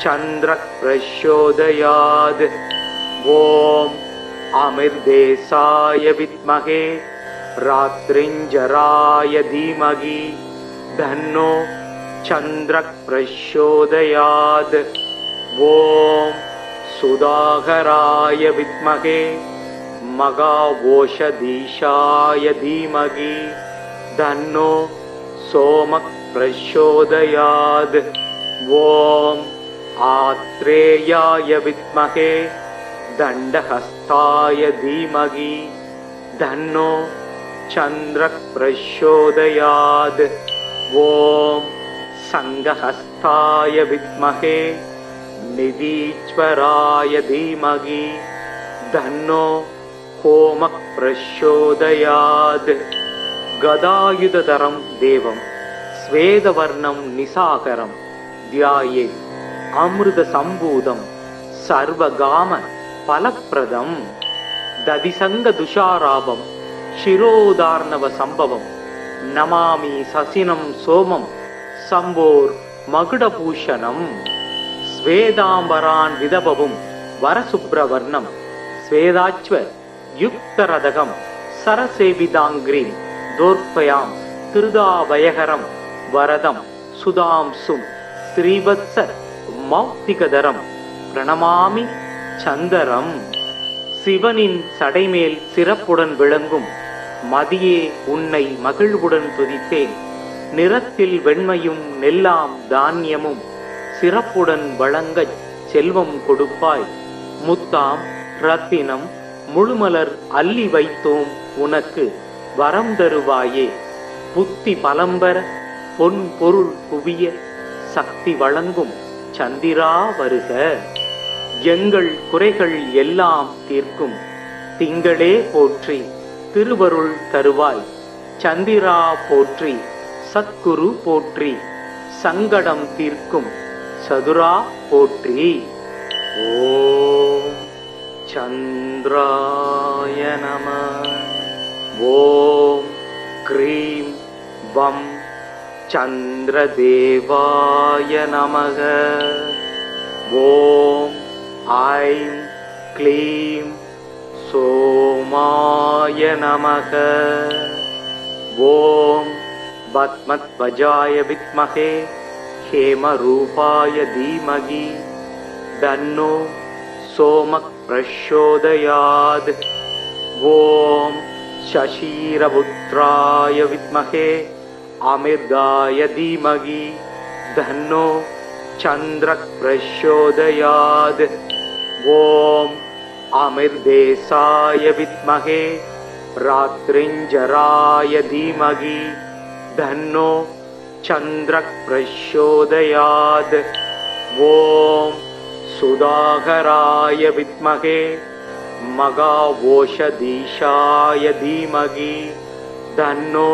சந்திரக் பிரச்சோதயாத். ஓம் அமிர்தேசாய வித்மஹே ராத்ரிஞ்சராய தீமகி தன்னோ சந்திரக் பிரச்சோதயாத். ஓம் சுதாகராய வித்மஹே மகாவோஷதீஷாய தீமகி தன்னோ சோமக் பிரச்சோதயாத். ஓம் ஆத்ரேயாய வித்மஹே தண்டஹஸ்தாய தீமகி தன்னோ சந்திரக் பிரச்சோதயாத். ஓம் சங்கஹஸ்தாய வித்மஹே நிதீஸ்வராய தீமகி தன்னோ கோமக் பிரச்சோதயாத். கதாயுததரம் தேவம் ஸ்வேதவர்ணம் நிசாகரம் தியாயே அமிர்த சம்பூதம் சர்வகாம பலப்பிரதம். ததிசங்க துஷாராபம் சிரோதார்ணவ சம்பவம் நமாமி சசினம் சோமம் சம்போர் மகுடபூஷணம். ஸ்வேதாம்பரான் விதபவும் வரசுப்ரவர்ணம் ஸ்வேதாச்வ யுக்தரதகம் சரசேவிதாங்கிரீம் தோர்ப்பயாம் திருதாபயகரம் வரதம் சுதாம்சும் ஸ்ரீவத்ச மௌக்திகதரம் பிரணமாமி சந்தரம். சிவனின் சடைமேல் சிறப்புடன் விளங்கும் மதியே உன்னை மகிழ்வுடன் துதித்தேன். நிறத்தில் வெண்மையும் நெல்லாம் தானியமும் சிறப்புடன் வழங்கச் செல்வம் கொடுப்பாய். முத்தாம் ரத்தினம் முழுமலர் அள்ளி வைத்தோம் உனக்கு வரம் தருவாயே. புத்தி பலம்பர பொன் பொருள் குவிய சக்தி வழங்கும் சந்திரா வருக. எங்கள் குறைகள் எல்லாம் தீர்க்கும் திங்களே போற்றி திருவருள் தருவாய். சந்திரா போற்றி சத்குரு போற்றி சங்கடம் தீர்க்கும் சதுரா போற்றி. ஓம் சந்திராய நம. ஓம் க்ரீம் வம் சந்திரதேவாய நமக. ஓம் ஐம் க்ளீம் சோமாய நமக. ஓம் பத்மத்வஜாய வித்மஹே ஹேமரூபாய தீமகி தன்னோ சோமக் பிரச்சோதயாத். ஓம் சசீரபுத்ராய வித்மஹே அமிர்தாய தீமகி தன்னோ சந்திரக் பிரச்சோதயாத். ஓம் அமிர்தேசாய வித்மஹே ராத்ரிஞ்சராய தீமகி தன்னோ சந்திரக் பிரச்சோதயாத். ஓம் சுதாகராய வித்மஹே மகாவோஷதீஷாய தீமகி தன்னோ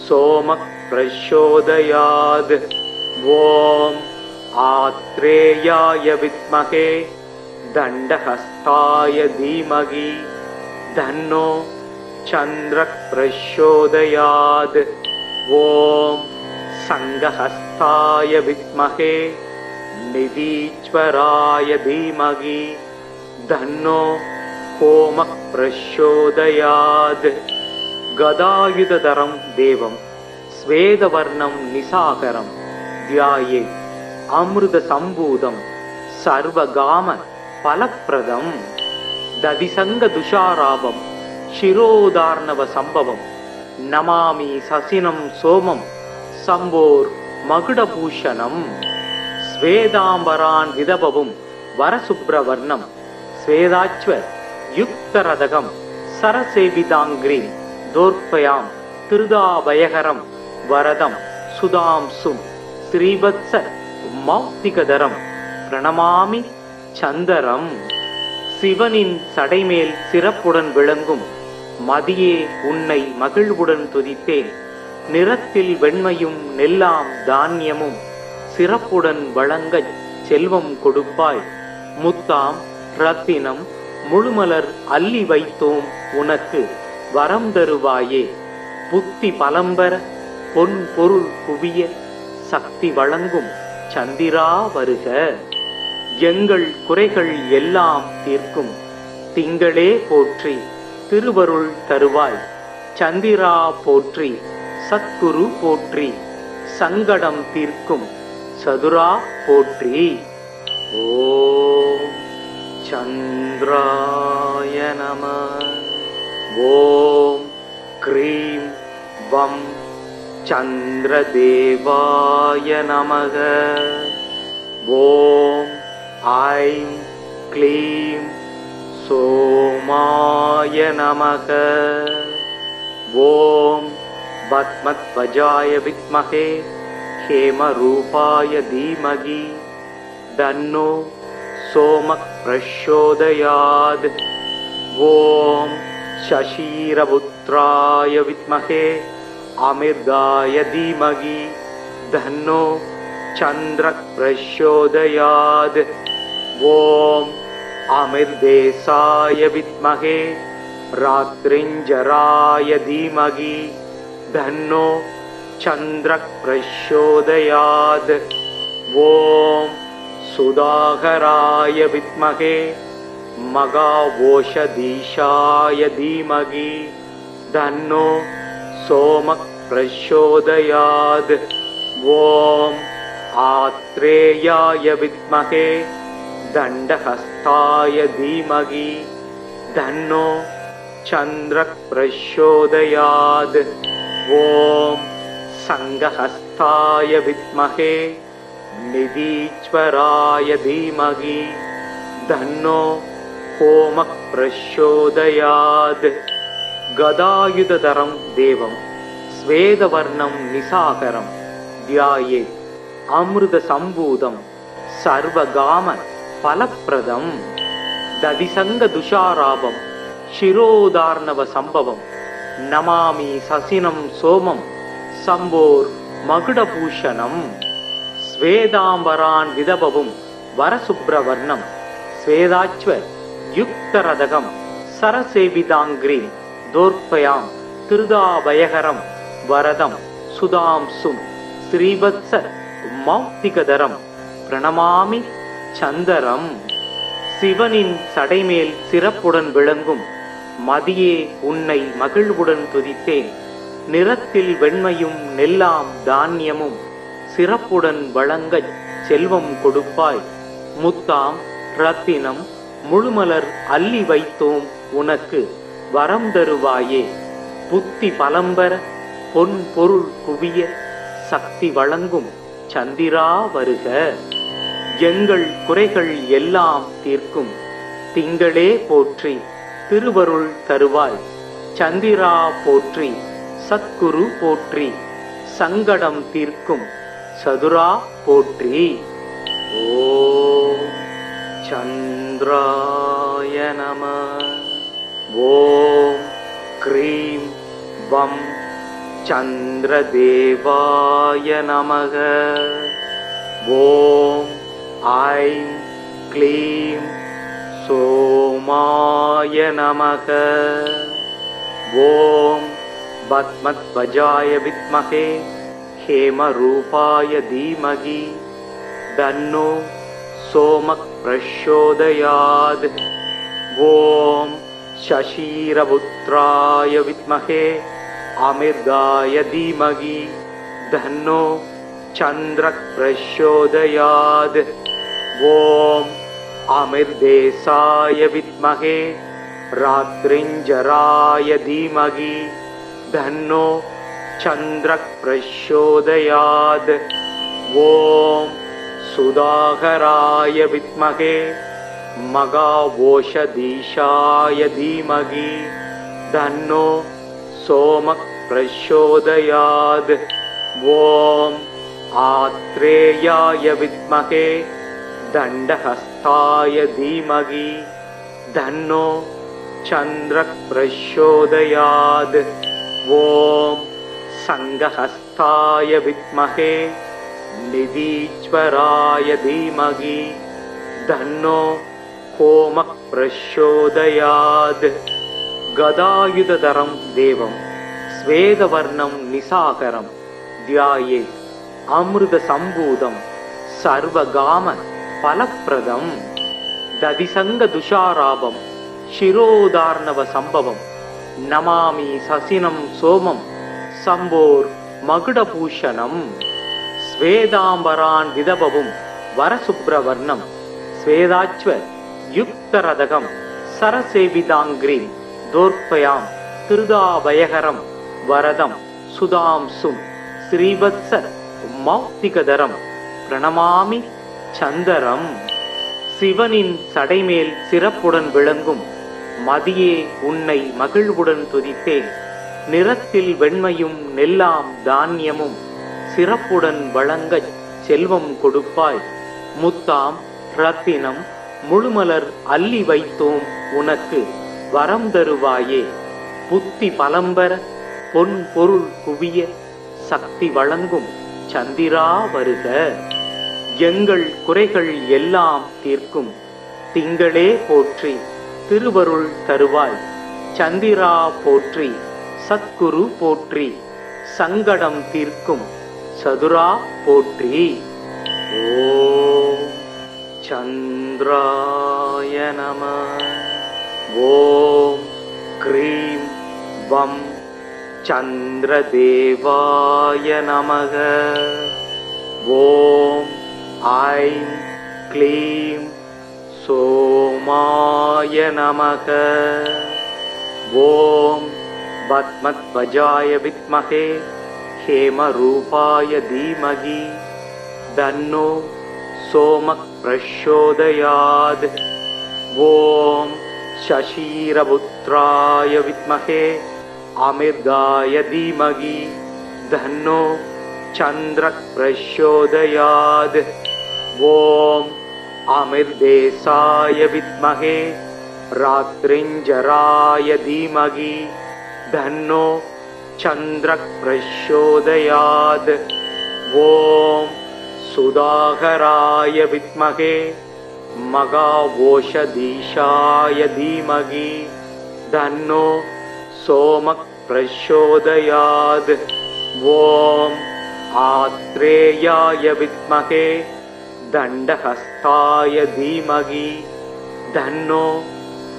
சோமக் பிரச்சோதயாத். ஓம் ஆத்ரேயாய வித்மஹே தண்டஹஸ்தாய தீமகி தன்னோ சந்திரக் பிரச்சோதயாத். ஓம் சங்கஹஸ்தாய வித்மஹே நிதீஸ்வராய தீமகி தன்னோ கோமக் பிரச்சோதயாத். கதாயுததரம் தேவம் ஸ்வேதவர்ணம் நிசாகரம் தியாயே அமிர்த சம்பூதம் சர்வகாம பலப்பிரதம். ததிசங்க துஷாராபம் சிரோதார்ணவ சம்பவம் நமாமி சசினம் சோமம் சம்போர் மகுடபூஷணம். ஸ்வேதாம்பரான் விதபவும் வரசுப்ரவர்ணம் ஸ்வேதாச்வ யுக்தரதகம் சரசேவிதாங்கிரீம் தோர்ப்பயாம் திருதாபயகரம் வரதம் சுதாம்சும் ஸ்ரீவத்ச மௌக்திகதரம் பிரணமாமி சந்தரம். சிவனின் சடைமேல் சிறப்புடன் விளங்கும் மதியே உன்னை மகிழ்வுடன் துதித்தேன். நிறத்தில் வெண்மையும் நெல்லாம் தானியமும் சிறப்புடன் வழங்கச் செல்வம் கொடுப்பாய். முத்தாம் ரத்தினம் முழுமலர் அள்ளி வைத்தோம் உனக்கு வரம் தருவாயே. புத்தி பலம்பர பொன் பொருள் குவிய சக்தி வழங்கும் சந்திரா வருக. எங்கள் குறைகள் எல்லாம் தீர்க்கும் திங்களே போற்றி திருவருள் தருவாய். சந்திரா போற்றி சத்குரு போற்றி சங்கடம் தீர்க்கும் சதுரா போற்றி. ஓம் சந்திராய நம. ஓம் க்ரீம் வம் சந்திரதேவாய நமக. ஓம் ஐம் க்ளீம் சோமாய நமக. ஓம் பத்மத்வஜாய வித்மஹே ஹேமரூபாய தீமகி தன்னோ சோமக் பிரச்சோதயாத். ஓம் சசீரபுத்ராய வித்மஹே அமிர்தாய தீமகி தன்னோ சந்திரக் பிரச்சோதயாத். ஓம் அமிர்தேசாய வித்மஹே ராத்ரிஞ்சராய தீமகி தன்னோ சந்திரக் பிரச்சோதயாத். ஓம் சுதாகராய வித்மஹே மகாவோஷதீஷாய தீமகி தன்னோ சோமக் பிரச்சோதயாத். ஓம் ஆத்ரேயாய வித்மஹே தண்டஹஸ்தாய தீமகி தன்னோ சந்திரக் பிரச்சோதயாத். ஓம் சங்கஹஸ்தாய வித்மஹே நிதீஸ்வராய தீமகி தன்னோ ஹோமக் பிரச்சோதயாத். கதாயுததரம் தேவம் ஸ்வேதவர்ணம் நிசாகரம் தியாயே அமிர்த சம்பூதம் சர்வகாம பலப்பிரதம். ததிசங்க துஷாராபம் சிரோதார்ணவ சம்பவம் நமாமி சசினம் சோமம் சம்போர் மகுடபூஷணம். ஸ்வேதாம்பரான் விதபவும் வரசுப்ரவர்ணம் ஸ்வேதாச்வ யுக்தரதகம் சரசேவிதாங்கிரி தோர்ப்பயாம் திருதாபயகரம் வரதம் சுதாம்சும் ஸ்ரீவத்ச மௌக்திகதரம் பிரணமாமி சந்தரம். சிவனின் சடைமேல் சிறப்புடன் விளங்கும் மதியே உன்னை மகிழ்வுடன் துதித்தேன். நிறத்தில் வெண்மையும் நெல்லாம் தானியமும் சிறப்புடன் வழங்கச் செல்வம் கொடுப்பாய். முத்தாம் ரத்தினம் முழுமலர் அள்ளி வைத்தோம் உனக்கு வரம் தருவாயே. புத்தி பலம்பர பொன் பொருள் குவிய சக்தி வழங்கும் சந்திரா வருக. எங்கள் குறைகள் எல்லாம் தீர்க்கும் திங்களே போற்றி திருவருள் தருவாய். சந்திரா போற்றி சத்குரு போற்றி சங்கடம் தீர்க்கும் சதுரா போற்றி. ஓம் சந்திராய நம. ஓம் க்ரீம் வம் சந்திரதேவாய நமக. ஓம் ஐம் க்ளீம் சோமாய நமக. ஓம் பத்மத்வஜாய வித்மஹே ஹேமரூபாய தீமகி தன்னோ சோமக் பிரச்சோதயாத். ஓம் சசீரபுத்ராய வித்மஹே அமிர்தாய தீமகி தன்னோ சந்திரக் பிரச்சோதயாத். ஓம் அமிர்தேசாய வித்மஹே ராத்ரிஞ்சராய தீமகி தன்னோ சந்திரக் பிரச்சோதயாத். ஓம் சுதாகராய வித்மஹே மகாவோஷதீஷாய தீமகி தன்னோ சோமக் பிரச்சோதயாத். ஓம் आत्रेयाय विद्महे दण्डहस्ताय धीमहि तन्नो चन्द्रः प्रचोदयात्। ॐ संघहस्ताय विद्महे निधीश्वराय धीमहि तन्नो कोमः प्रचोदयात्। गदायुधधरं देवं स्वेदवर्णं निसाकरं ध्यायेत् अमृतसम्भूतं सर्वगाम फलप्रदं। दधिसङ्गदुषाराभं शिरोदार्णव सम्भवं नमामि ससिनं सोमं शम्भोर्मकुटभूषणं। स्वेदाम्बरान् विदभवं वरशुभ्रवर्णं स्वेदाच्व युक्तरदकं सरसेविताङ्ग्रीं दोर्पयां திருதாபயகரம் வரதம் சுதாம்சும் ஸ்ரீவத்ச மௌக்திகதரம் பிரணமாமி சந்தரம். சிவனின் சடைமேல் சிறப்புடன் விளங்கும் மதியே உன்னை மகிழ்வுடன் துதித்தேன். நிறத்தில் வெண்மையும் நெல்லாம் தானியமும் சிறப்புடன் வழங்கச் செல்வம் கொடுப்பாய். முத்தாம் ரத்தினம் முழுமலர் அள்ளி வைத்தோம் உனக்கு வரம் தருவாயே. புத்தி பலம்பர பொன் பொருள் குவிய சக்தி வழங்கும் சந்திரா வருக. எங்கள் குறைகள் எல்லாம் தீர்க்கும் திங்களே போற்றி திருவருள் தருவாய். சந்திரா போற்றி சத்குரு போற்றி சங்கடம் தீர்க்கும் சதுரா போற்றி. ஓம் சந்திராய நமः. ஓம் க்ரீம் வம் சந்திரதேவாய நமக. ஓம் ஐம் க்ளீம் சோமாய நமக. ஓம் பத்மத்வஜாய வித்மஹே ஹேமரூபாய தீமஹி தன்னோ சோமக் பிரச்சோதயாத். ஓம் शशीरपुत्राय विद्महे अमिर्दाय धीमहि तन्नो चन्द्रः प्रचोदयात्. ॐ अमिर्देशाय विद्महे रात्रिञ्जराय धीमहि तन्नो चन्द्रः प्रचोदयात्. ॐ सुधाकराय विद्महे मगावोषधीशाय धीमहि तन्नो सोमः प्रचोदयात्. ॐ आत्रेयाय विद्महे दण्डहस्ताय धीमहि तन्नो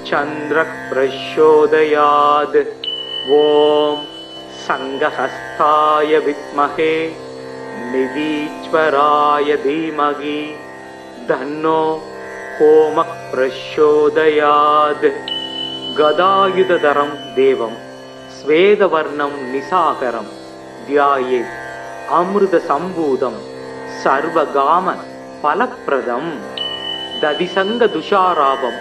चन्द्रः प्रचोदयात्. ॐ संघहस्ताय विद्महे निधीश्वराय धीमहि तन्नो கோமः பிரச்சோதயாத். கதாயுததரம் தேவம் ஸ்வேதவர்ணம் நிசாகரம் த்யாயேத் அமிர்த சம்பூதம் சர்வகாம பலப்பிரதம். ததிசங்க துஷாராபம்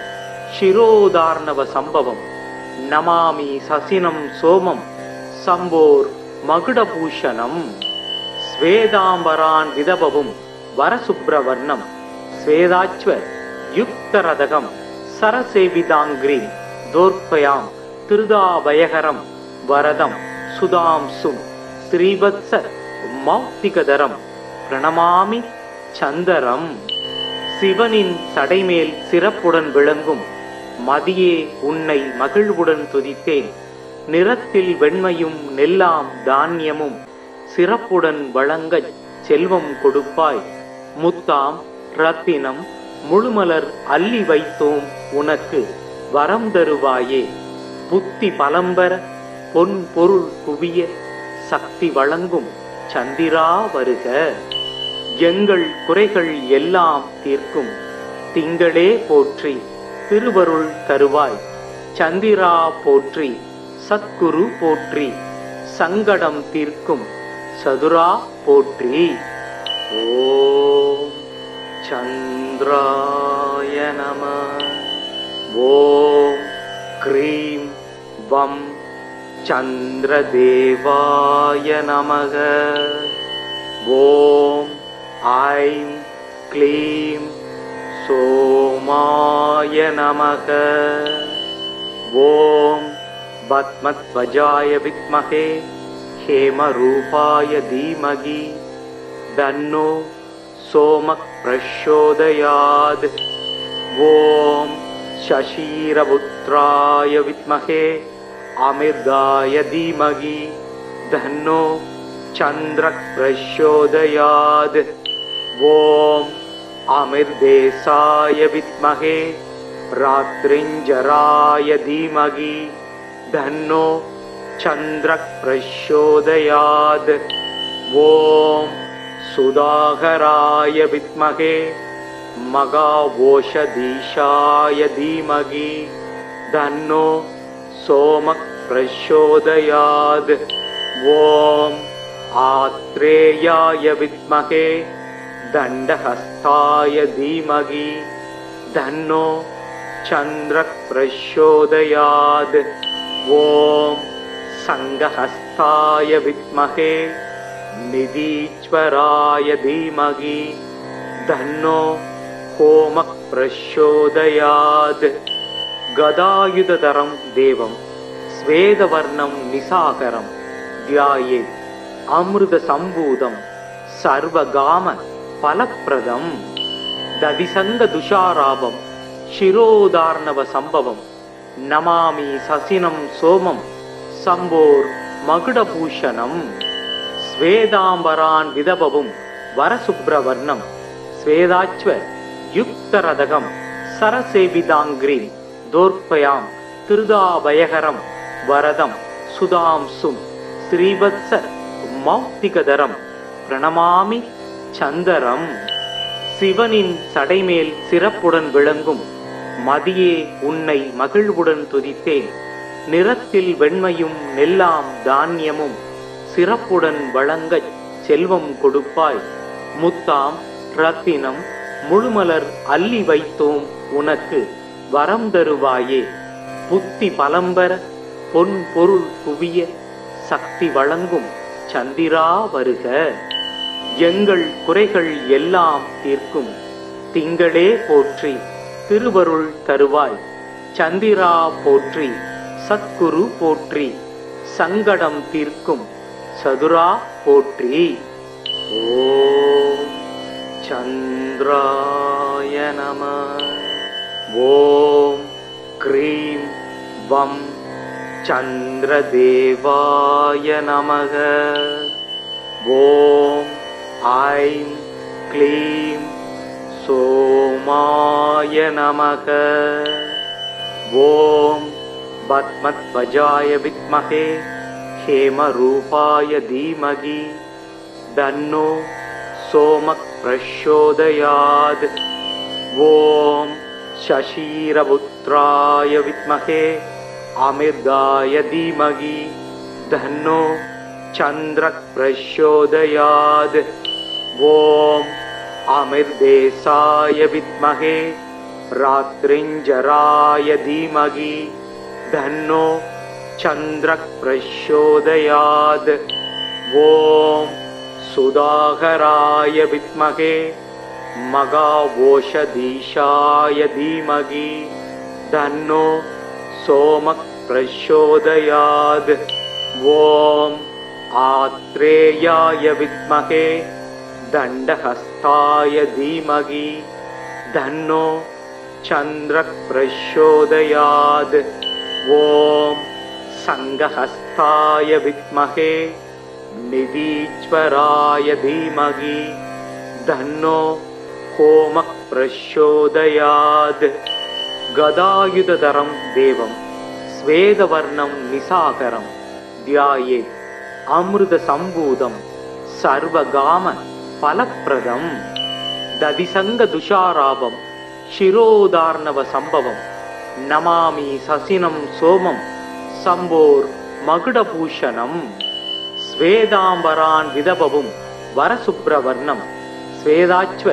சிரோதார்ணவ சம்பவம் நமாமி சசினம் சோமம் சம்போர் மகுடபூஷணம். ஸ்வேதாம்பரான் விதபவும் வரசுப்ரவர்ணம் ஸ்வேதாச்வ யுக்தரதகம் சரசேவிதாங்கிரி தோர்ப்பயாம் திருதாபயகரம் வரதம் சுதாம்சும் ஸ்ரீவத்ச மௌக்திகதரம் பிரணமாமி சந்தரம். சிவனின் சடைமேல் சிறப்புடன் விளங்கும் மதியே உன்னை மகிழ்வுடன் துதித்தேன். நிறத்தில் வெண்மையும் நெல்லாம் தானியமும் சிறப்புடன் வழங்கச் செல்வம் கொடுப்பாய். முத்தாம் ரத்தினம் முழுமலர் அள்ளி வைத்தோம் உனக்கு வரம் தருவாயே. புத்தி பலம்பர பொன் பொருள் குவிய சக்தி வழங்கும் சந்திரா வருக. எங்கள் குறைகள் எல்லாம் தீர்க்கும் திங்களே போற்றி திருவருள் தருவாய். சந்திரா போற்றி சத்குரு போற்றி சங்கடம் தீர்க்கும் சதுரா போற்றி. ஓம் சந்திராய நமः. ஓம் க்ரீம் வம் சந்திரதேவாய நமக. ஓம் ஐம் க்ளீம் சோமாய நமக. ஓம் பத்மத்வஜாய வித்மஹே ஹேமரூபாய தீமகி தன்னோ சோமக் பிரச்சோதயாத். ஓம் சசீரபுத்ராய வித்மஹே அமிர்தாய தீமகி தன்னோ சந்திரக் பிரச்சோதயாத். ஓம் அமிர்தேசாய வித்மஹே ராத்ரிஞ்சராய தீமகி தன்னோ சந்திரக் பிரச்சோதயாத். ஓம் சுதாகராய வித்மஹே மகாவோஷதீஷாய தீமகி தன்னோ சோமக் பிரச்சோதயாத். ஓம் ஆத்ரேயாய வித்மஹே தண்டஹஸ்தாய தீமகி தன்னோ சந்திரக் பிரச்சோதயாத். ஓம் சங்கஹஸ்தாய வித்மஹே நிதீஸ்வராய தீமகி தன்னோ ஹோமக் பிரச்சோதயாத். கதாயுததரம் தேவம் ஸ்வேதவர்ணம் நிசாகரம் தியாயேத் அமிர்த சம்பூதம் சர்வகாம பலப்பிரதம். ததிசங்க துஷாராபம் சிரோதார்ணவ சம்பவம் நமாமி சசினம் சோமம் சம்போர் மகுடபூஷணம். ஸ்வேதாம்பரான் விதபவும் வரசுப்ரவர்ணம் ஸ்வேதாச்வ யுக்தரதகம் சரசேவிதாங்கிரி தோர்ப்பயாம் திருதாபயகரம் வரதம் சுதாம்சும் ஸ்ரீவத்ச மௌக்திகதரம் பிரணமாமி சந்தரம். சிவனின் சடைமேல் சிறப்புடன் விளங்கும் மதியே உன்னை மகிழ்வுடன் துதித்தேன். நிறத்தில் வெண்மையும் நெல்லாம் தானியமும் சிறப்புடன் வழங்கச் செல்வம் கொடுப்பாய். முத்தாம் ரத்தினம் முழுமலர் அள்ளி வைத்தோம் உனக்கு வரம் தருவாயே. புத்தி பலம்பர பொன் பொருள் குவிய சக்தி வழங்கும் சந்திரா வருக. எங்கள் குறைகள் எல்லாம் தீர்க்கும் திங்களே போற்றி திருவருள் தருவாய். சந்திரா போற்றி சத்குரு போற்றி சங்கடம் தீர்க்கும் சதுரா போற்றி. ஓம் சந்திராய நம. ஓம் க்ரீம் வம் சந்திரதேவாய நமக. ஓம் ஐம் க்ளீம் சோமாய நமக. ஓம் பத்மத்வஜாய வித்மஹே ஹேமரூபாய தீமகி தன்னோ சோமக் பிரச்சோதயாத். ஓம் சசீரபுத்ராய வித்மஹே அமிர்தாய தீமகி தன்னோ சந்திரக் பிரச்சோதயாத். ஓம் அமிர்தேசாய வித்மஹே ராத்ரிஞ்சராய தீமகி தன்னோ சந்திரக் பிரச்சோதயாத். ஓம் சுதாகராய வித்மஹே மகாவோஷதீஷாய தீமகி தன்னோ சோமக் பிரச்சோதயாத். ஓம் ஆத்ரேயாய வித்மஹே தண்டஹஸ்தாய தீமகி தன்னோ சந்திரக் பிரச்சோதயாத். ஓம் சங்கஹஸ்தாய வித்மஹே நிதீஸ்வராய தீமகி தன்னோ ஹோமக் பிரச்சோதயாத். கதாயுததரம் தேவம் ஸ்வேதவர்ணம் நிசாகரம் தியாயேத் அமிர்த சம்பூதம் சர்வகாம பலப்பிரதம். ததிசங்க துஷாராபம் சிரோதார்ணவ சம்பவம் நமாமி சசினம் சோமம் சம்போர் மகுடபூஷணம். ஸ்வேதாம்பரான் விதபவும் வரசுப்ரவர்ணம் ஸ்வேதாச்வ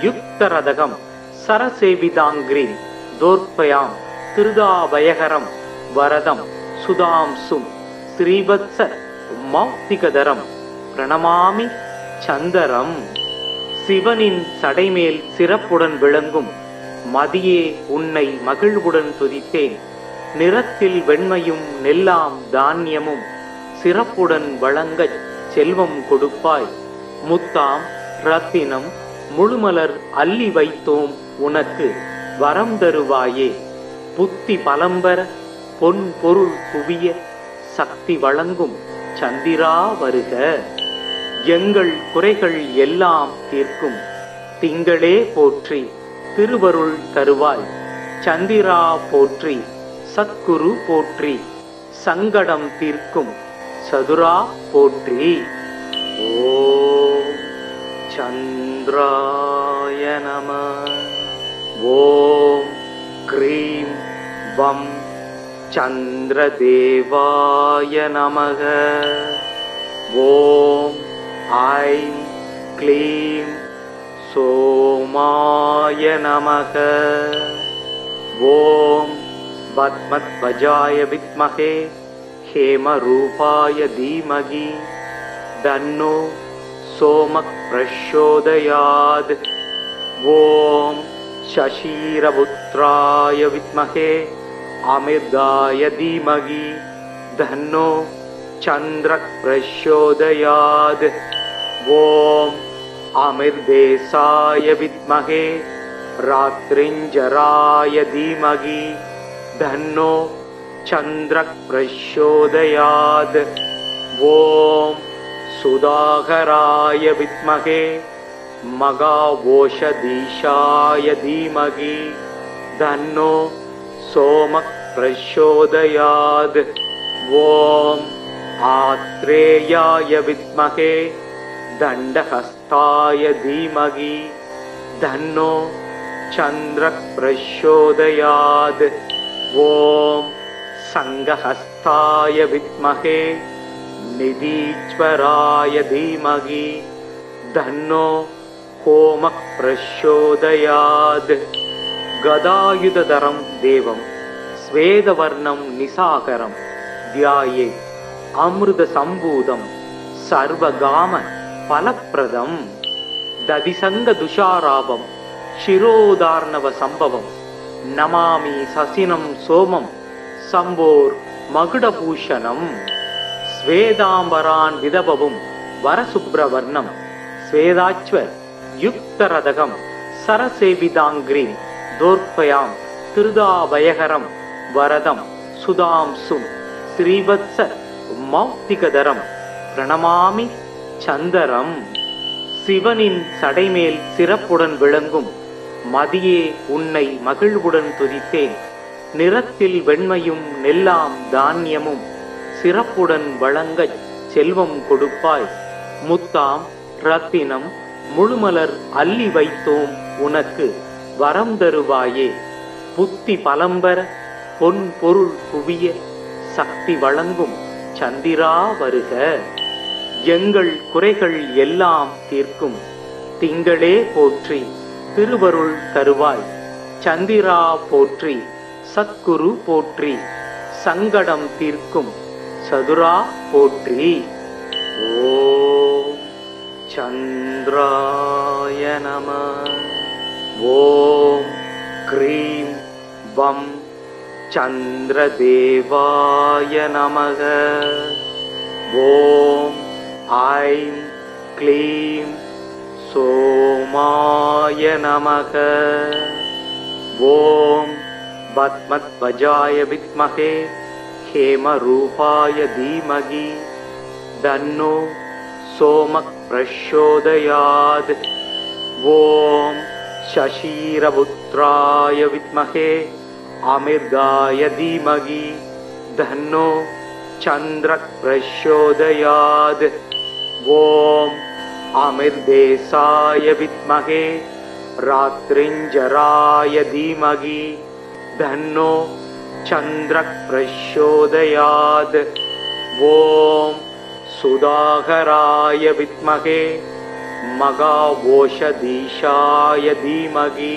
யுக்தரதகம் சரசேவிதாங்கிரி தோர்ப்பயாம் திருதாபயகரம் வரதம் சுதாம்சும் ஸ்ரீவத்ச மௌக்திகதரம் பிரணமாமி சந்தரம். சிவனின் சடைமேல் சிறப்புடன் விளங்கும் மதியே உன்னை மகிழ்வுடன் துதித்தேன். நிறத்தில் வெண்மையும் நெல்லாம் தானியமும் சிறப்புடன் வழங்கச் செல்வம் கொடுப்பாய். முத்தாம் ரத்தினம் முழுமலர் அள்ளி வைத்தோம் உனக்கு வரம் தருவாயே. புத்தி பலம்பர பொன் பொருள் குவிய சக்தி வழங்கும் சந்திரா வருக. எங்கள் குறைகள் எல்லாம் தீர்க்கும் திங்களே போற்றி திருவருள் தருவாய். சந்திரா போற்றி சத்குரு போற்றி சங்கடம் தீர்க்கும் சதுரா போற்றி. ஓம் சந்திராய நம. ஓம் க்ரீம் வம் சந்திரதேவாய நமக. ஓம் ஐம் க்ளீம் சோமாய நமக. ஓம் பத்மத்வஜாய வித்மஹே हेमरूपाय धीमहि तन्नो सोमः प्रचोदयात्. ॐ शशिरपुत्राय विद्महे अमृताय धीमहि तन्नो चन्द्रः प्रचोदयात्. ॐ अमृतेशाय विद्महे रात्रिञ्जराय धीमहि तन्नो चन्द्रः प्रचोदयात्. ॐ सुधाकराय विद्महे मघावोषधीशाय धीमहि तन्नो सोमः प्रचोदयात्. ॐ आत्रेयाय विद्महे दण्डहस्ताय धीमहि तन्नो चन्द्रः प्रचोदयात्. ॐ संगहस्ताय विद्महे निधीश्वराय धीमहि तन्नो होमः प्रचोदयात्. गदायुधधरं देवं स्वेदवर्णं निसाकरं ध्याये अमृतसम्भूतं सर्वगाम फलप्रदं. दधिसङ्गदुषाराभं शिरोदार्णव सम्भवं नमामि ससिनं सोमं சம்போர் மகுடபூஷணம். ஸ்வேதாம்பரான் விதபவும் வரசுப்ரவர்ணம் ஸ்வேதாச்வ யுக்தரதகம் சரசேவிதாங்கிரீம் தோர்ப்பயாம் திருதாபயகரம் வரதம் சுதாம்சும் ஸ்ரீவத்ச மௌக்திகதரம் பிரணமாமி சந்தரம். சிவனின் சடைமேல் சிறப்புடன் விளங்கும் மதியே உன்னை மகிழ்வுடன் துதித்தேன். நிறத்தில் வெண்மையும் நெல்லாம் தானியமும் சிறப்புடன் வழங்கச் செல்வம் கொடுப்பாய். முத்தாம் ரத்தினம் முழுமலர் அள்ளி வைத்தோம் உனக்கு வரம் தருவாயே. புத்தி பலம்பர பொன் பொருள் குவிய சக்தி வழங்கும் சந்திரா வருக. எங்கள் குறைகள் எல்லாம் தீர்க்கும் திங்களே போற்றி திருவருள் தருவாய். சந்திரா போற்றி சத்குரு போற்றி சங்கடம் தீர்க்கும் சதுரா போற்றி. ஓம் சந்திராய நம. ஓம் க்ரீம் வம் சந்திரதேவாய நமக. ஓம் ஐம் க்ளீம் சோமாய நமக. ஓம் பத்மத்வஜாய வித்மஹே हेमरूपाय धीमहि तन्नो सोमः प्रचोदयात्. ॐ शशिरपुत्राय विद्महे अमृताय धीमहि तन्नो चन्द्रः प्रचोदयात्. ॐ अमृतेशाय विद्महे रात्रिञ्जराय धीमहि तन्नो चन्द्रः प्रचोदयात्. ॐ सुधाकराय विद्महे मघावोषधीशाय धीमहि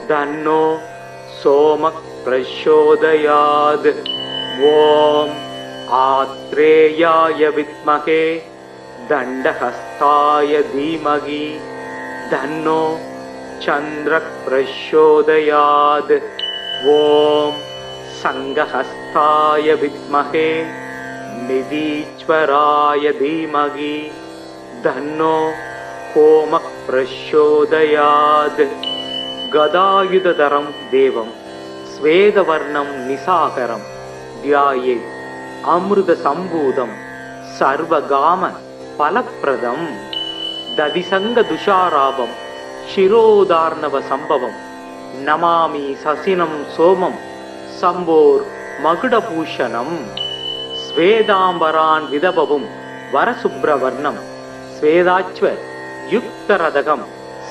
तन्नो सोमः प्रचोदयात्. ॐ आत्रेयाय विद्महे दण्डहस्ताय धीमहि तन्नो चन्द्रः प्रचोदयात्। ॐ संघहस्ताय विद्महे निधीश्वराय धीमहि तन्नो कोमः प्रचोदयात्। गदायुधधरं देवं स्वेदवर्णं निसाकरं ध्यायेत् अमृतसम्भूतं सर्वगाम फलप्रदं। दधिसङ्गदुषाराभं शिरोदार्णवसम्भवं नमामि ससिनं सोमं शम्भोर्मकुटभूषणं। स्वेदाम्बरान् विदभवं वरशुभ्रवर्णं स्वेदाच्व युक्तरदकं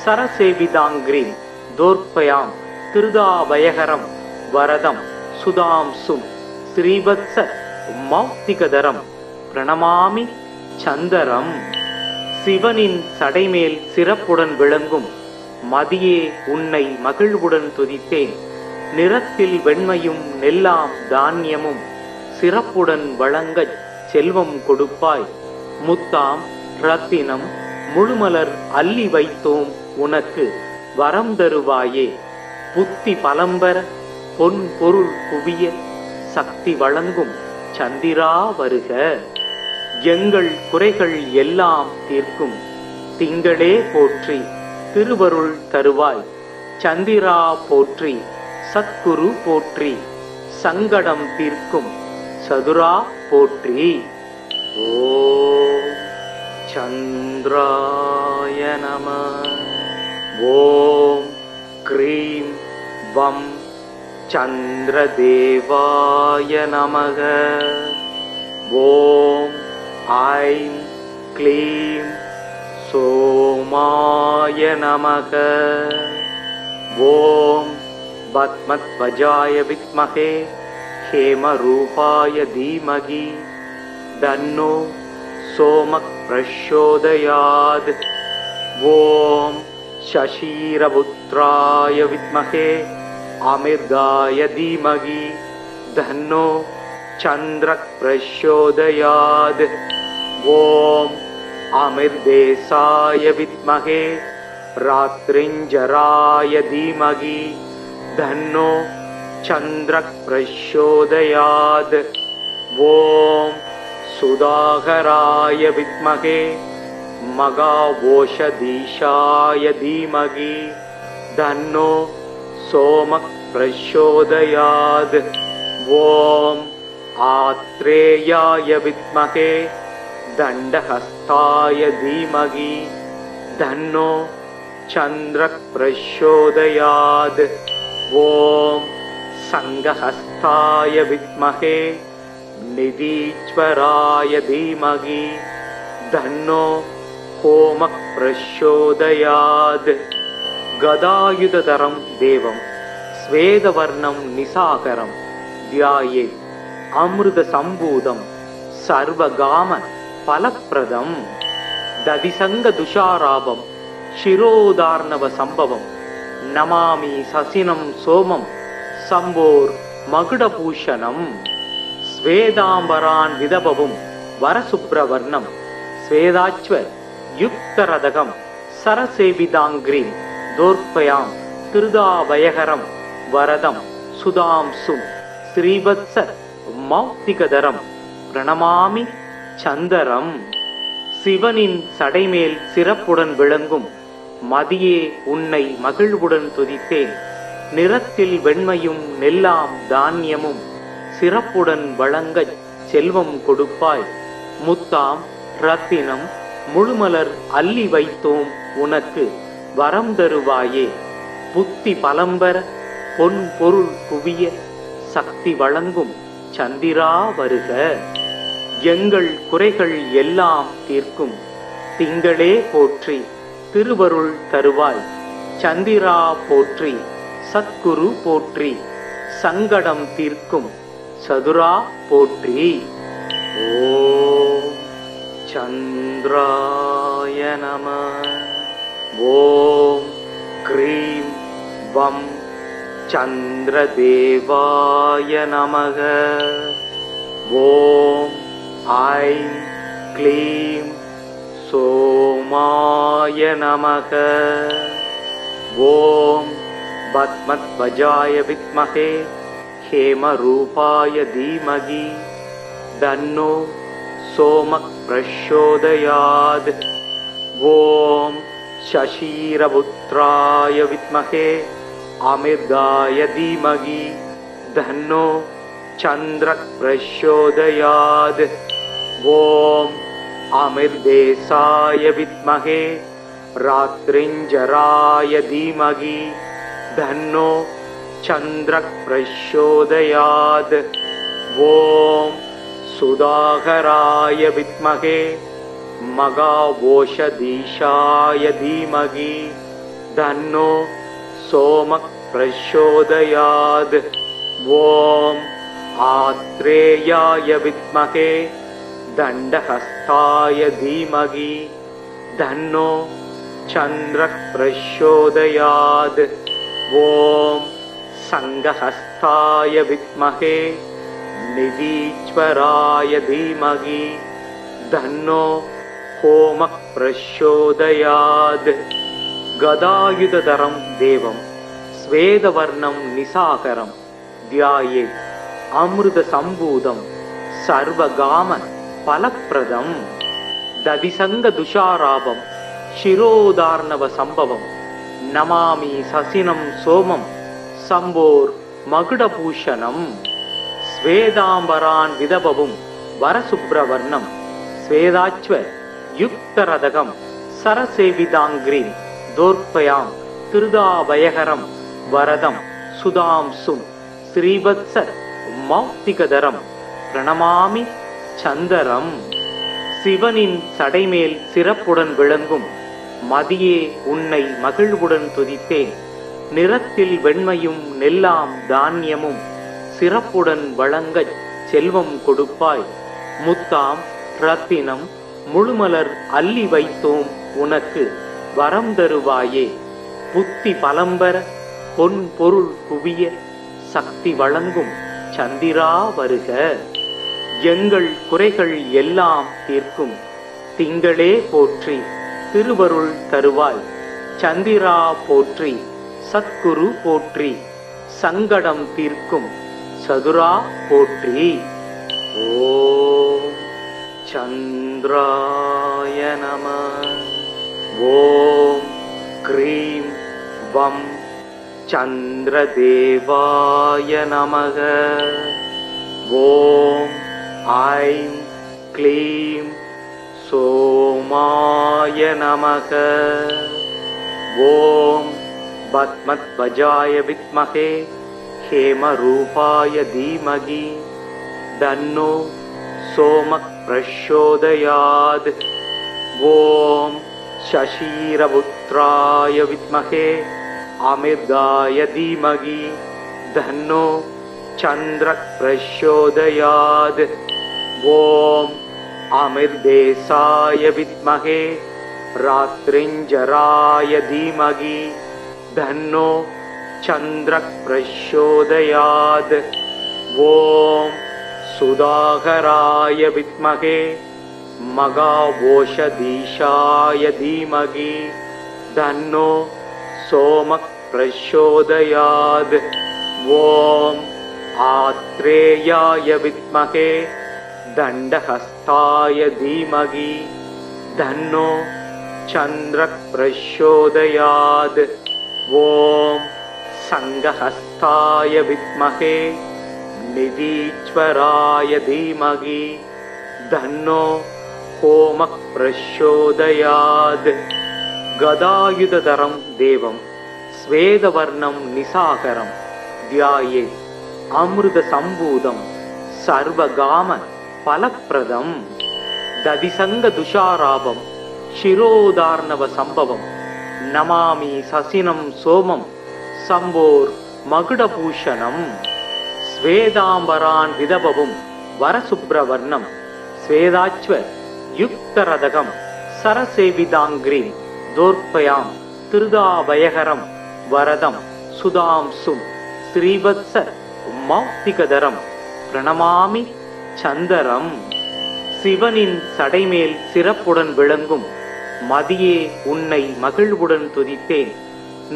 सरसेविताङ्ग्रीं दोर्पयां திருதாபயகரம் வரதம் சுதாம்சும் ஸ்ரீவத்ச மௌக்திகதரம் பிரணமாமி சந்தரம். சிவனின் சடைமேல் சிறப்புடன் விளங்கும் மதியே உன்னை மகிழ்வுடன் துதித்தேன். நிறத்தில் வெண்மையும் நெல்லாம் தானியமும் சிறப்புடன் வழங்கச் செல்வம் கொடுப்பாய். முத்தாம் ரத்தினம் முழுமலர் அள்ளி வைத்தோம் உனக்கு வரம் தருவாயே. புத்தி பலம்பர பொன் பொருள் குவிய சக்தி வழங்கும் சந்திரா வருக. எங்கள் குறைகள் எல்லாம் தீர்க்கும் திங்களே போற்றி திருவருள் தருவாய். சந்திரா போற்றி சத்குரு போற்றி சங்கடம் தீர்க்கும் சதுரா போற்றி. ஓம் சந்திராய நம. ஓம் க்ரீம் வம் சந்திரதேவாய நமக. ஓம் ஐம் க்ளீம் சோமாய நமக. ஓம் பத்மத்வஜாய வித்மஹே ஹேமரூபாய தீமகி தன்னோ சோமக் பிரச்சோதயாத். ஓம் शशीरपुत्राय विद्महे अमिर्गाय धीमहि तन्नो चन्द्रः प्रचोदयात्। ॐ अमिर्देशाय विद्महे रात्रिञ्जराय धीमहि तन्नो चन्द्रः प्रचोदयात्। ॐ सुधाकराय विद्महे मगावोषधीशाय धीमहि तन्नो सोमः प्रचोदयात्। ॐ आत्रेयाय विद्महे दण्डहस्ताय धीमहि तन्नो चन्द्रः प्रचोदयात्। ॐ संघहस्ताय विद्महे निधीश्वराय धीमहि तन्नो कोमः प्रचोदयात्। गदायुधधरं देवं स्वेदवर्णं निसाकरं ध्यायेत् अमृतसम्भूतं सर्वगाम फलप्रदं। दधिसङ्गदुषाराभं शिरोदार्णवसम्भवं नमामि ससिनं सोमं शम्भोर्मकुटभूषणं। स्वेदाम्बरान् विदभवं वरशुभ्रवर्णं स्वेदाच्व युक्तरदकं सरसेविताङ्ग्रीं दोर्पयां திருதாபயகரம் வரதம் சுதாம்சும் ஸ்ரீவத்ச மௌக்திகதரம் பிரணமாமி சந்தரம். சிவனின் சடைமேல் சிறப்புடன் விளங்கும் மதியே உன்னை மகிழ்வுடன் துதித்தேன். நிறத்தில் வெண்மையும் நெல்லாம் தானியமும் சிறப்புடன் வழங்கச் செல்வம் கொடுப்பாய். முத்தாம் ரத்தினம் முழுமலர் அள்ளி வைத்தோம் உனக்கு வரம் தருவாயே. புத்தி பலம்பர பொன் பொருள் குவிய சக்தி வழங்கும் சந்திரா வருக. எங்கள் குறைகள் எல்லாம் தீர்க்கும் திங்களே போற்றி திருவருள் தருவாய். சந்திரா போற்றி சத்குரு போற்றி சங்கடம் தீர்க்கும் சதுரா போற்றி. ஓம் சந்திராய நம. ஓம் க்ரீம் வம் சந்திரதேவாய நமக. ஓம் ஐம் க்ளீம் सोमाय नमः। ॐ पद्मध्वजाय विद्महे हेमरूपाय धीमहि तन्नो सोमः प्रचोदयात्। ॐ शशिरपुत्राय विद्महे अमृताय धीमहि तन्नो चन्द्रः प्रचोदयात्। ॐ अमृतेशाय विद्महे रात्रिञ्जराय धीमहि तन्नो चन्द्रः प्रचोदयात्। ॐ सुधाकराय विद्महे मघावोषधीशाय धीमहि तन्नो सोमः प्रचोदयात्। ॐ आत्रेयाय विद्महे दण्डहस्ताय धीमहि तन्नो चन्द्रः प्रचोदयात्। ॐ संघहस्ताय विद्महे निधीश्वराय धीमहि तन्नो होमः प्रचोदयात्। गदायुधधरं देवं स्वेदवर्णं निशाकरं ध्यायेत् अमृतसम्भूतं सर्वगाम फलप्रदं। दधिसङ्गदुषाराभं शिरोदार्णवसम्भवं नमामि ससिनं सोमं शम्भोर्मकुटभूषणं। स्वेदाम्बरान् विदभवं वरशुभ्रवर्णं स्वेदाच्वयुक्तरदकं सरसेविताङ्घ्रिं दोर्पयां திருதாபயகரம் வரதம் சுதாம்சும் ஸ்ரீவத்ச மௌக்திகதரம் பிரணமாமி சந்தரம். சிவனின் சடைமேல் சிறப்புடன் விளங்கும் மதியே உன்னை மகிழ்வுடன் துதித்தேன். நிறத்தில் வெண்மையும் நெல்லாம் தானியமும் சிறப்புடன் வழங்கச் செல்வம் கொடுப்பாய். முத்தாம் ரத்தினம் முழுமலர் அள்ளி வைத்தோம் உனக்கு வரம் தருவாயே. புத்தி பலம்பர பொன் பொருள் குவிய சக்தி வழங்கும் சந்திரா வருக. எங்கள் குறைகள் எல்லாம் தீர்க்கும் திங்களே போற்றி திருவருள் தருவாய். சந்திரா போற்றி சத்குரு போற்றி சங்கடம் தீர்க்கும் சதுரா போற்றி. ஓம் சந்திராய நமः. ஓம் க்ரீம் வம் சந்திரதேவாய நமக. ஓம் ஐம் க்ளீம் சோமாய நமக. ஓம் பத்மத்வஜாய வித்மஹே ஹேமரூபாய தீமகி தன்னோ சோமः பிரச்சோதயாத். ஓம் शशिरपुत्राय विद्महे अमृताय धीमहि तन्नो चन्द्रः प्रचोदयात्. ॐ अमृतेशाय विद्महे रात्रिञ्जराय धीमहि तन्नो चन्द्रः प्रचोदयात्. ॐ सुधाकराय विद्महे मघावोषधीशाय धीमहि तन्नो सोमः प्रचोदयात्. ॐ आत्रेयाय विद्महे दण्डहस्ताय धीमहि तन्नो चन्द्रः प्रचोदयात्. ॐ संघहस्ताय विद्महे निधीश्वराय धीमहि तन्नो होमः प्रचोदयात्. गदायुधधरं देवं स्वेदवर्णं निशाकरं ध्यायेत् अमृतसम्भूतं सर्वगाम फलप्रदं. दधिसङ्गदुषाराभं शिरोदार्णवसम्भवं नमामि ससिनं सोमं शम्भोर्मकुटभूषणं. स्वेदाम्बरान् विदभवं वरशुभ्रवर्णं स्वेदाच्वयुक्तरदकं सरसेविताङ्घ्रिं दोर्पयां திருதாபயகரம் வரதம் சுதாம்சும் ஸ்ரீவத்ச மௌக்திகதரம் பிரணமாமி சந்தரம். சிவனின் சடைமேல் சிறப்புடன் விளங்கும் மதியே உன்னை மகிழ்வுடன் துதித்தேன்.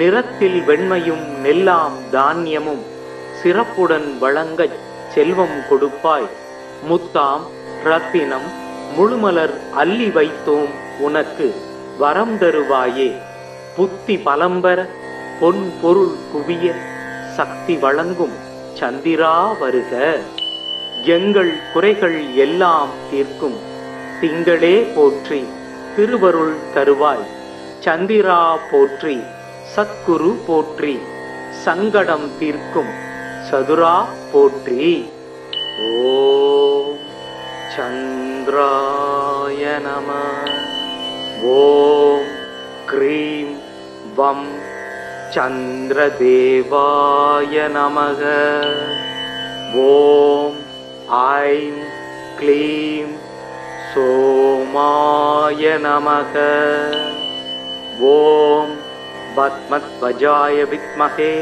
நிறத்தில் வெண்மையும் நெல்லாம் தானியமும் சிறப்புடன் வழங்கச் செல்வம் கொடுப்பாய். முத்தாம் ரத்தினம் முழுமலர் அள்ளி வைத்தோம் உனக்கு வரம் தருவாயே. புத்தி பலம்பெற பொன் பொருள் குவிய சக்தி வழங்கும் சந்திரா வருக. எங்கள் குறைகள் எல்லாம் தீர்க்கும் திங்களே போற்றி திருவருள் தருவாய். சந்திரா போற்றி சத்குரு போற்றி சங்கடம் தீர்க்கும் சதுரா போற்றி. ஓம் சந்திராய நம. ஓம் க்ரீம் வம் சந்திரதேவாய நமக. ஓம் ஐம் க்ளீம் சோமாய நமக. ஓம் பத்மத்வஜாய வித்மஹே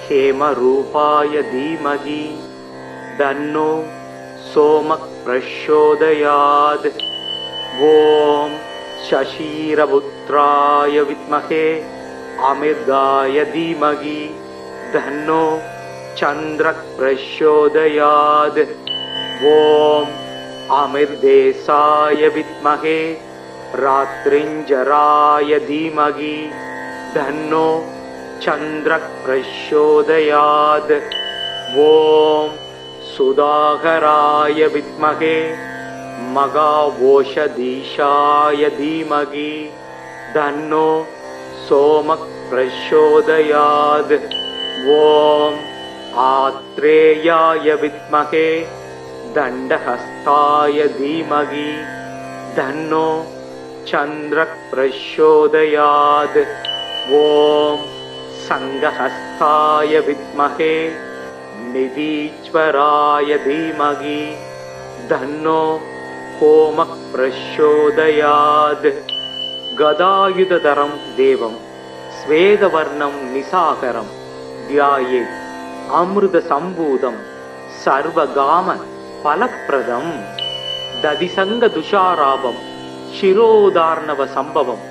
ஹேமரூபாய தீமஹி தன்னோ சோமக் பிரச்சோதயாத். ஓம் சசீரபுத்ராய வித்மஹே அமிர்தாய தீமஹி தன்னோ சந்திரக் பிரச்சோதயாத். ஓம் அமிர்தேசாய வித்மஹே ராத்ரிஞ்சராய தீமஹி தன்னோ சந்திரக் பிரச்சோதயாத். ஓம் சுதாகராய வித்மஹே மகாவோஷதீஷாய தீமஹி தன்னோ சோமக் பிரச்சோதயாத். ஓம் ஆத்ரேயாய வித்மஹே தண்டஹஸ்தாய தீமஹி தன்னோ சந்திரக் பிரச்சோதயாத். ஓம் சங்கஹஸ்தாய வித்மஹே நிதீஸ்வராய தீமஹி தன்னோ கோமக் பிரச்சோதயாத். கதாயுததரம் தேவம் ஸ்வேதவர்ணம் நிசாகரம் தியாயே அமிர்த சம்பூதம் சர்வகாம பலப்பிரதம். ததிசங்க துஷாராபம் சிரோதார்ணவ சம்பவம்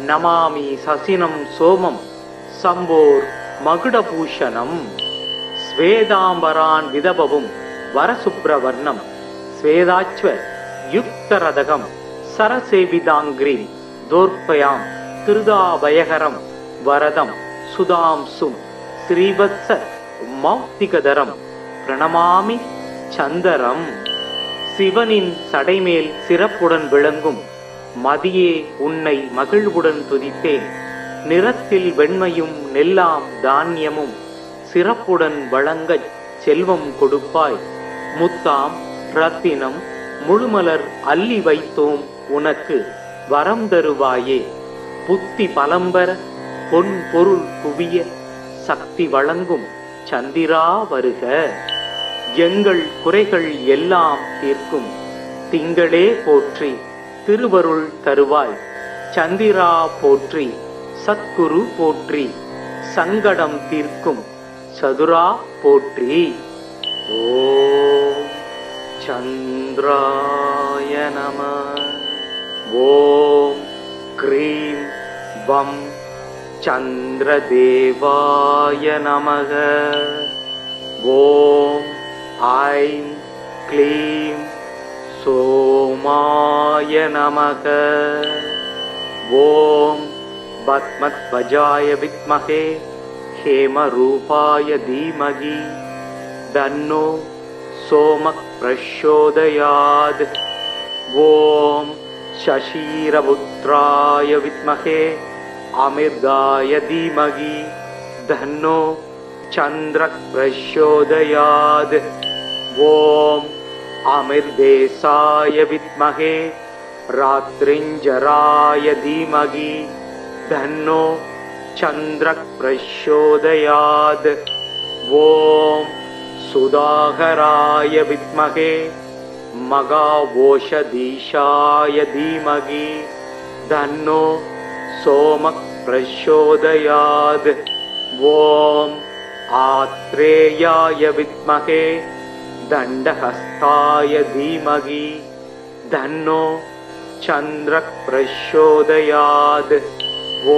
நமாமி சசினம் சோமம் சம்போர் மகுடபூஷணம். ஸ்வேதாம்பரான் விதபவும் வரசுப்ரவர்ணம் ஸ்வேதாச்வ யுக்தரதகம் சரசேவிதாங்கிரி தோர்ப்பயாம் திருதாபயகரம் வரதம் சுதாம்சும் ஸ்ரீவத்ச மௌக்திகதரம் பிரணமாமி சந்தரம். சிவனின் சடைமேல் சிறப்புடன் விளங்கும் மதியே உன்னை மகிழ்வுடன் துதித்தேன். நிறத்தில் வெண்மையும் நெல்லாம் தானியமும் சிறப்புடன் வழங்கச் செல்வம் கொடுப்பாய். முத்தாம் ரத்தினம் முழுமலர் அள்ளி வைத்தோம் உனக்கு வரம் தருவாயே. புத்தி பலம்பெற பொன் பொருள் குவிய சக்தி வழங்கும் சந்திரா வருக. எங்கள் குறைகள் எல்லாம் தீர்க்கும் திங்களே போற்றி திருவருள் தருவாய். சந்திரா போற்றி சத்குரு போற்றி சங்கடம் தீர்க்கும் சதுரா போற்றி. ஓம் சந்திராய நம. ஓம் க்ரீம் வம் சந்திரதேவாய நமக. ஓம் ஐம் க்ளீம் சோமாய நமக. ஓம் பத்மத்வஜாய வித்மஹே ஹேமரூபாய தீமஹி தன்னோ சோமக் பிரச்சோதயாத். ஓம் சசீரபுத்ராய வித்மஹே அமிர்தாய தீமஹி தன்னோ சந்திரக் பிரச்சோதயாத். ஓம் அமிர்தேசாய வித்மஹே ராத்ரிஞ்சராய தீமஹி தன்னோ சந்திரக் பிரச்சோதயாத். ஓம் சுதாகராய வித்மஹே மகாவோஷதீஷாய தீமஹி தன்னோ சோமக் பிரச்சோதயாத். ஓம் ஆத்ரேயாய வித்மஹே தண்டஹஸ்தாய தீமஹி தன்னோ चन्द्रः प्रचोदयात्। ॐ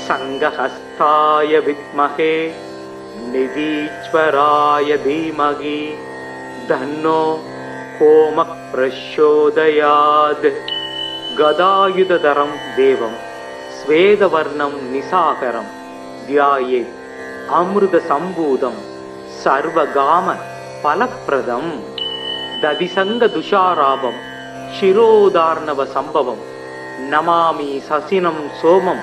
संघहस्ताय विद्महे निधीश्वराय धीमहि तन्नो सोमः प्रचोदयात्। गदायुधधरं देवं स्वेदवर्णं निशाकरं ध्यायेत् अमृतसम्भूतं सर्वकाम फलप्रदं। दधिसङ्गदुषाराभं शिरोदार्णवसम्भवं नमामि ससिनं सोमं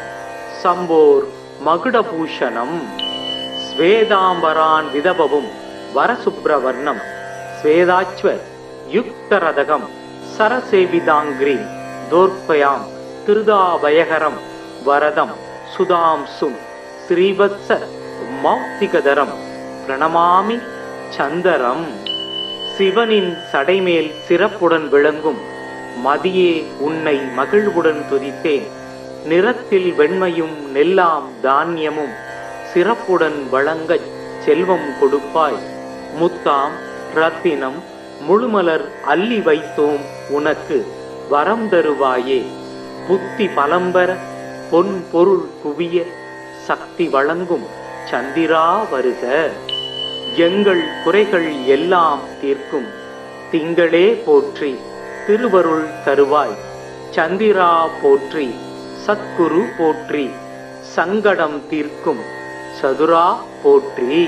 शम्भोर्मकुटभूषणं। स्वेदाम्बरान् विदभवं वरशुभ्रवर्णं स्वेदाश्वयुक्तरदकं सरसेविताङ्घ्रिं दोर्पयां திருதாபயகரம் வரதம் சுதாம்சும் ஸ்ரீவத்ச மௌக்திகதரம் பிரணமாமி சந்தரம். சிவனின் சடைமேல் சிறப்புடன் விளங்கும் மதியே உன்னை மகிழ்வுடன் துதித்தேன். நிறத்தில் வெண்மையும் நெல்லாம் தானியமும் சிறப்புடன் வழங்கச் செல்வம் கொடுப்பாய். முத்தாம் ரத்தினம் முழுமலர் அள்ளி வைத்தோம் உனக்கு வரம் தருவாயே. புத்தி பலம்பர பொன் பொருள் குவிய சக்தி வழங்கும் சந்திரா வருக. எங்கள் குறைகள் எல்லாம் தீர்க்கும் திங்களே போற்றி திருவருள் தருவாய். சந்திரா போற்றி சத்குரு போற்றி சங்கடம் தீர்க்கும் சதுரா போற்றி.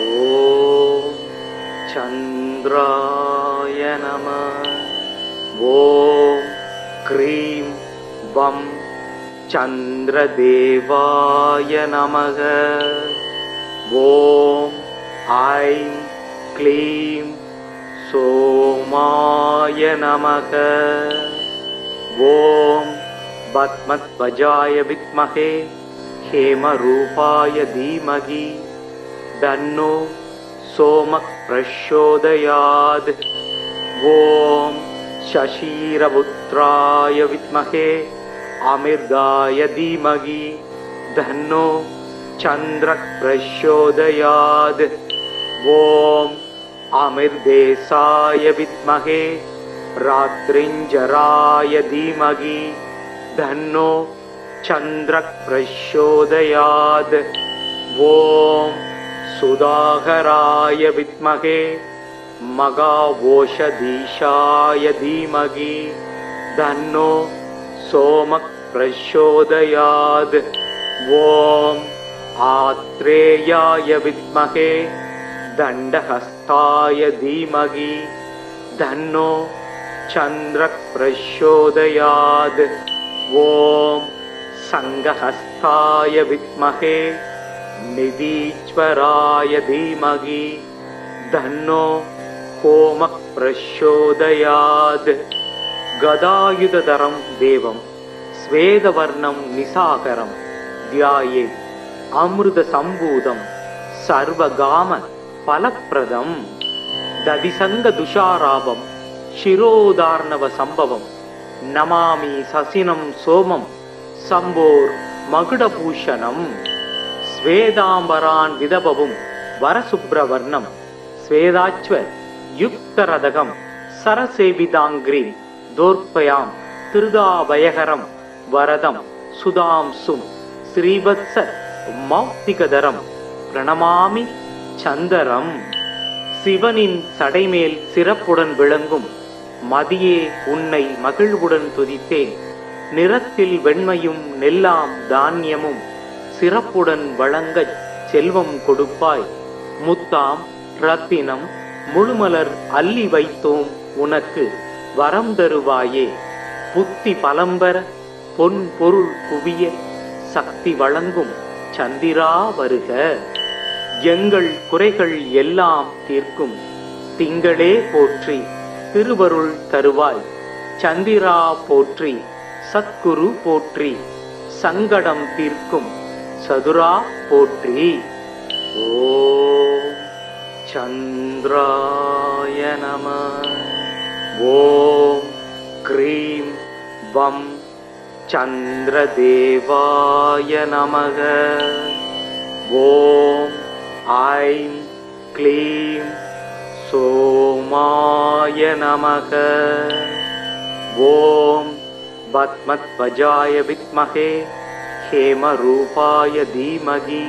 ஓம் சந்திராய நம. ஓம் க்ரீம் வம் சந்திரதேவாய நமக. ஓம் ஐம் க்ளீம் சோமாய நமக. ஓம் பத்மத்வஜாய வித்மஹே ஹேமரூபாய தீமஹி தன்னோ சோமः பிரச்சோதயாத். ஓம் शशीरपुत्राय विद्महे अमिर्दाय धीमहि तन्नो चन्द्रः प्रचोदयात्. ॐ अमिर्देशाय विद्महे रात्रिञ्जराय धीमहि तन्नो चन्द्रः प्रचोदयात्. ॐ सुधाकराय विद्महे मगावोषधीशाय धीमहि तन्नो सोमः प्रचोदयात्. ॐ आत्रेयाय विद्महे दण्डहस्ताय धीमहि तन्नो चन्द्रः प्रचोदयात्. ॐ संघहस्ताय विद्महे निधीश्वराय धीमहि तन्नो सोमः प्रचोदयात्. गदायुधधरं देवं स्वेदवर्णं निशाकरं ध्यायेत् अमृतसम्भूतं सर्वकाम फलप्रदं. दधिसङ्गदुषाराभं शिरोदार्णवसम्भवं नमामि ससिनं सोमं शम्भोर्मकुटभूषणं. स्वेदाम्बरान् विदभवं वरशुभ्रवर्णं स्वेदाश्वयुक्तरदकं सरसेविताङ्घ्रिं दोर्पयां திருதாபயகரம் வரதம் சுதாம்சும் ஸ்ரீவத்ச மௌக்திகதரம் பிரணமாமி சந்தரம். சிவனின் சடைமேல் சிறப்புடன் விளங்கும் மதியே உன்னை மகிழ்வுடன் துதித்தேன். நிறத்தில் வெண்மையும் நெல்லாம் தானியமும் சிறப்புடன் வழங்கச் செல்வம் கொடுப்பாய். முத்தாம் ரத்தினம் முழுமலர் அள்ளி வைத்தோம் உனக்கு வரம் தருவாயே. புத்தி பலம்பர பொன் பொருள் குவிய சக்தி வழங்கும் சந்திரா வருக. எங்கள் குறைகள் எல்லாம் தீர்க்கும் திங்களே போற்றி திருவருள் தருவாய். சந்திரா போற்றி சத்குரு போற்றி சங்கடம் தீர்க்கும் சதுரா போற்றி. ஓம் சந்திராய நம. ஓம் க்ரீம் வம் சந்திரதேவாய நமக. ஓம் ஐம் க்ளீம் சோமாய நமக. ஓம் பத்மத்வஜாய வித்மஹே ஹேமரூபாய தீமகி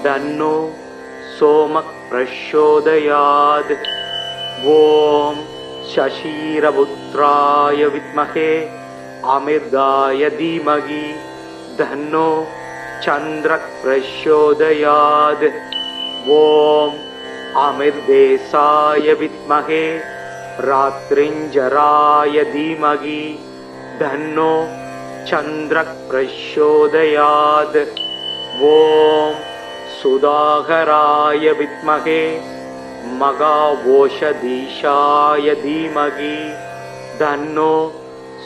தன்னோ சோமக் பிரச்சோதயாத். ஓம் சசீரபுத்ராய வித்மஹே அமிர்தாய தீமகி தன்னோ சந்திரக் பிரச்சோதயாத். ஓம் அமிர்தேசாய வித்மஹே ராத்ரிஞ்சராய தீமகி தன்னோ சந்திரக் பிரச்சோதயாத். ஓம் சுதாகராய வித்மஹே மகாவோஷதீஷாய தீமகி தன்னோ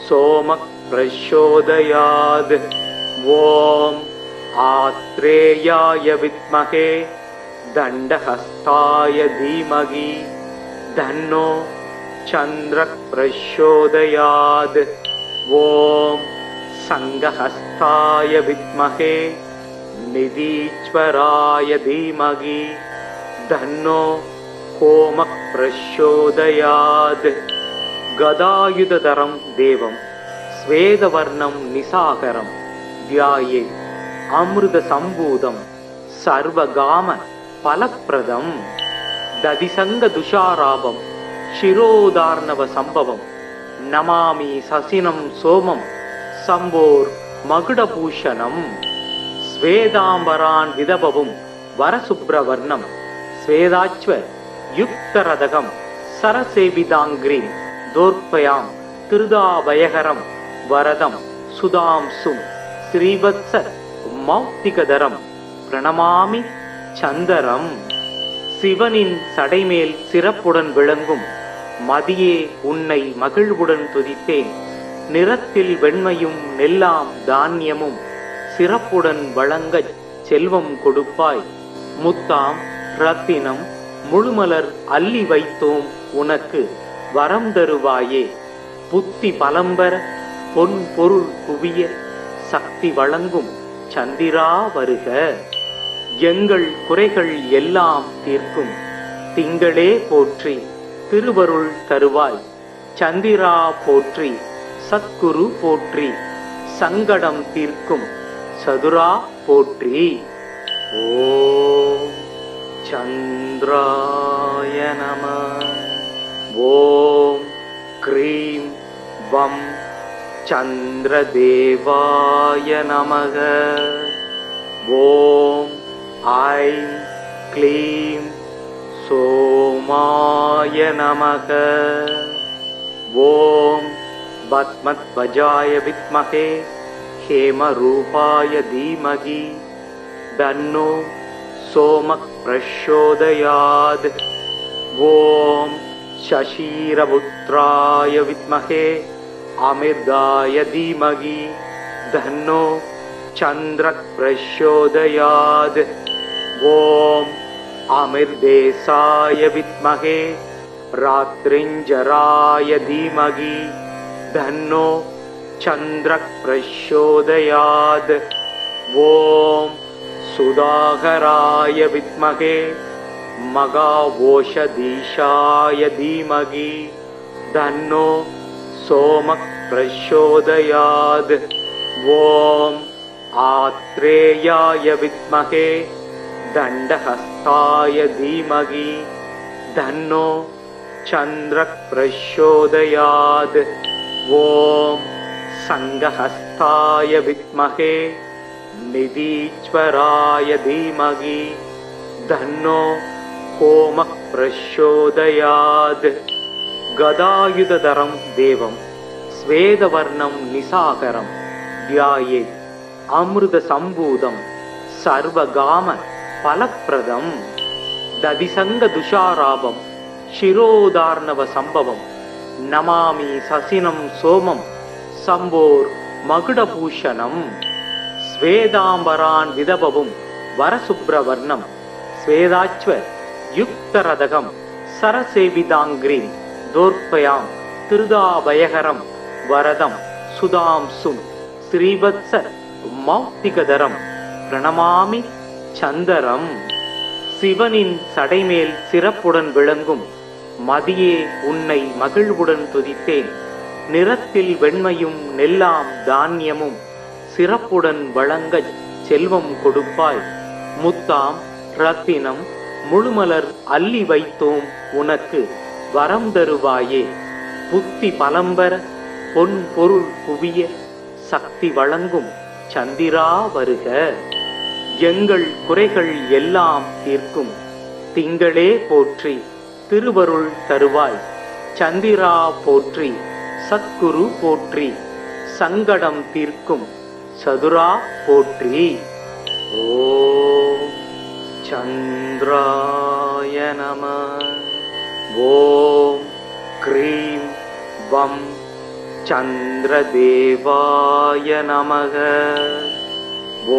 சோமக் பிரச்சோதயாத். ஓம் ஆத்ரேயாய வித்மஹே தண்டஹஸ்தாய தீமகி தன்னோ சந்திரக் பிரச்சோதயாத். ஓம் சங்கஹஸ்தாய வித்மஹே நிதீஸ்வராய தீமகி தன்னோ கோமக் பிரச்சோதயாத். கதாயுததரம் தேவம் ஸ்வேதவர்ணம் நிசாகரம் தியாயே அமிர்த சம்பூதம் சர்வகாம பலப்பிரதம். ததிசங்க துஷாராபம் சிரோதார்ணவ சம்பவம் நமாமி சசினம் சோமம் சம்போர் மகுடபூஷணம். ஸ்வேதாம்பரான் விதபவும் வரசுப்ரவர்ணம் ஸ்வேதாச்வ யுக்தரதகம் சரசேவிதாங்கிரீம் தோர்ப்பயாம் திருதாபயகரம் வரதம் சுதாம்சும் ஸ்ரீவத்ச மௌக்திகதரம் பிரணமாமி சந்தரம். சிவனின் சடைமேல் சிறப்புடன் விளங்கும் மதியே உன்னை மகிழ்வுடன் துதித்தேன். நிறத்தில் வெண்மையும் நெல்லாம் தானியமும் சிறப்புடன் வழங்கச் செல்வம் கொடுப்பாய். முத்தாம் ரத்தினம் முழுமலர் அள்ளி வைத்தோம் உனக்கு வரம் தருவாயே. புத்தி பலம்பர பொன் பொருள் குவிய சக்தி வழங்கும் சந்திரா வருக. எங்கள் குறைகள் எல்லாம் தீர்க்கும் திங்களே போற்றி திருவருள் தருவாய். சந்திரா போற்றி சத்குரு போற்றி சங்கடம் தீர்க்கும் சதுரா போற்றி. ஓம் சந்திராய நம. ஓம் க்ரீம் வம் சந்திரதேவாய நமக. ஓம் ஐம் க்ளீம் சோமாய நமக. ஓம் பத்மத்வஜாய வித்மஹே ஹேமரூபாய தீமகி தன்னோ சோமக் பிரச்சோதயாத். ஓம் சசீரபுத்ராய வித்மஹே அமிர்தாய தீமகி தன்னோ சந்திரக் பிரச்சோதயாத். ஓம் அமிர்தேசாய வித்மஹே ராத்ரிஞ்சராய தீமகி தன்னோ சந்திரக் பிரச்சோதயாத். ஓம் சுதாகராய வித்மஹே மகாவோஷதீஷாய தீமகி தன்னோ சோமக் பிரச்சோதயாத். ஓம் ஆத்ரேயாய வித்மஹே தண்டஹஸ்தாய தீமகி தன்னோ சந்திரக் பிரச்சோதயாத். ஓம் சங்கஹஸ்தாய வித்மஹே நிதீஸ்வராய தீமகி தன்னோ கோமக் பிரச்சோதயாத். கதாயுததரம் தேவம் ஸ்வேதவர்ணம் நிசாகரம் தியாயே அமிர்த சம்பூதம் சர்வகாம பலப்பிரதம். ததிசங்க துஷாராபம் சிரோதார்ணவ சம்பவம் நமாமி சசினம் சோமம் சம்போர் மகுடபூஷணம். ஸ்வேதாம்பரான் விதபவும் வரசுப்ரவர்ணம் ஸ்வேதாச்வ யுக்தரதகம் சரசேவிதாங்கிரீம் தோர்ப்பயாம் திருதாபயகரம் வரதம் சுதாம்சும் ஸ்ரீவத்ச மௌக்திகதரம் பிரணமாமி சந்தரம். சிவனின் சடைமேல் சிறப்புடன் விளங்கும் மதியே உன்னை மகிழ்வுடன் துதித்தேன். நிறத்தில் வெண்மையும் நெல்லாம் தானியமும் சிறப்புடன் வழங்கச் செல்வம் கொடுப்பாய். முத்தாம் ரத்தினம் முழுமலர் அள்ளி வைத்தோம் உனக்கு வரம் தருவாயே. புத்தி பலம்பெற பொன் பொருள் குவிய சக்தி வழங்கும் சந்திரா வருக. எங்கள் குறைகள் எல்லாம் தீர்க்கும் திங்களே போற்றி திருவருள் தருவாய். சந்திரா போற்றி சத்குரு போற்றி சங்கடம் தீர்க்கும் சதுரா போற்றி. ஓம் சந்திராய நம. ஓம் க்ரீம் வம் சந்திரதேவாய நமக.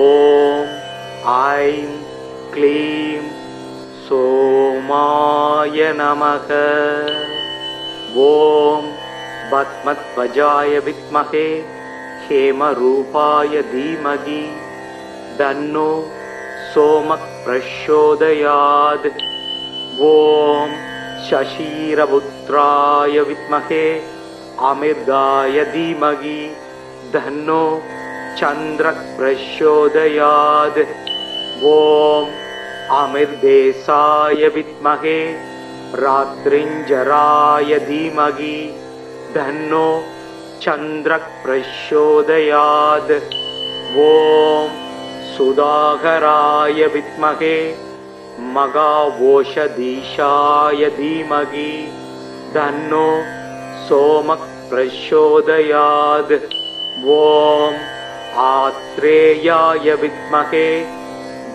ஓம் ஐம் க்ளீம் சோமாய நமக. ஓம் பத்மத்வஜாய வித்மஹே हेमरूपाय धीमहि तन्नो सोमः प्रचोदयात्. ॐ शशिरपुत्राय विद्महे अमृताय धीमहि तन्नो चन्द्रः प्रचोदयात्. ॐ अमृतेशाय विद्महे रात्रिञ्जराय धीमहि तन्नो चन्द्रः प्रचोदयात्. ॐ सुधाकराय विद्महे मघावोषधीशाय धीमहि तन्नो सोमः प्रचोदयात्. ॐ आत्रेयाय विद्महे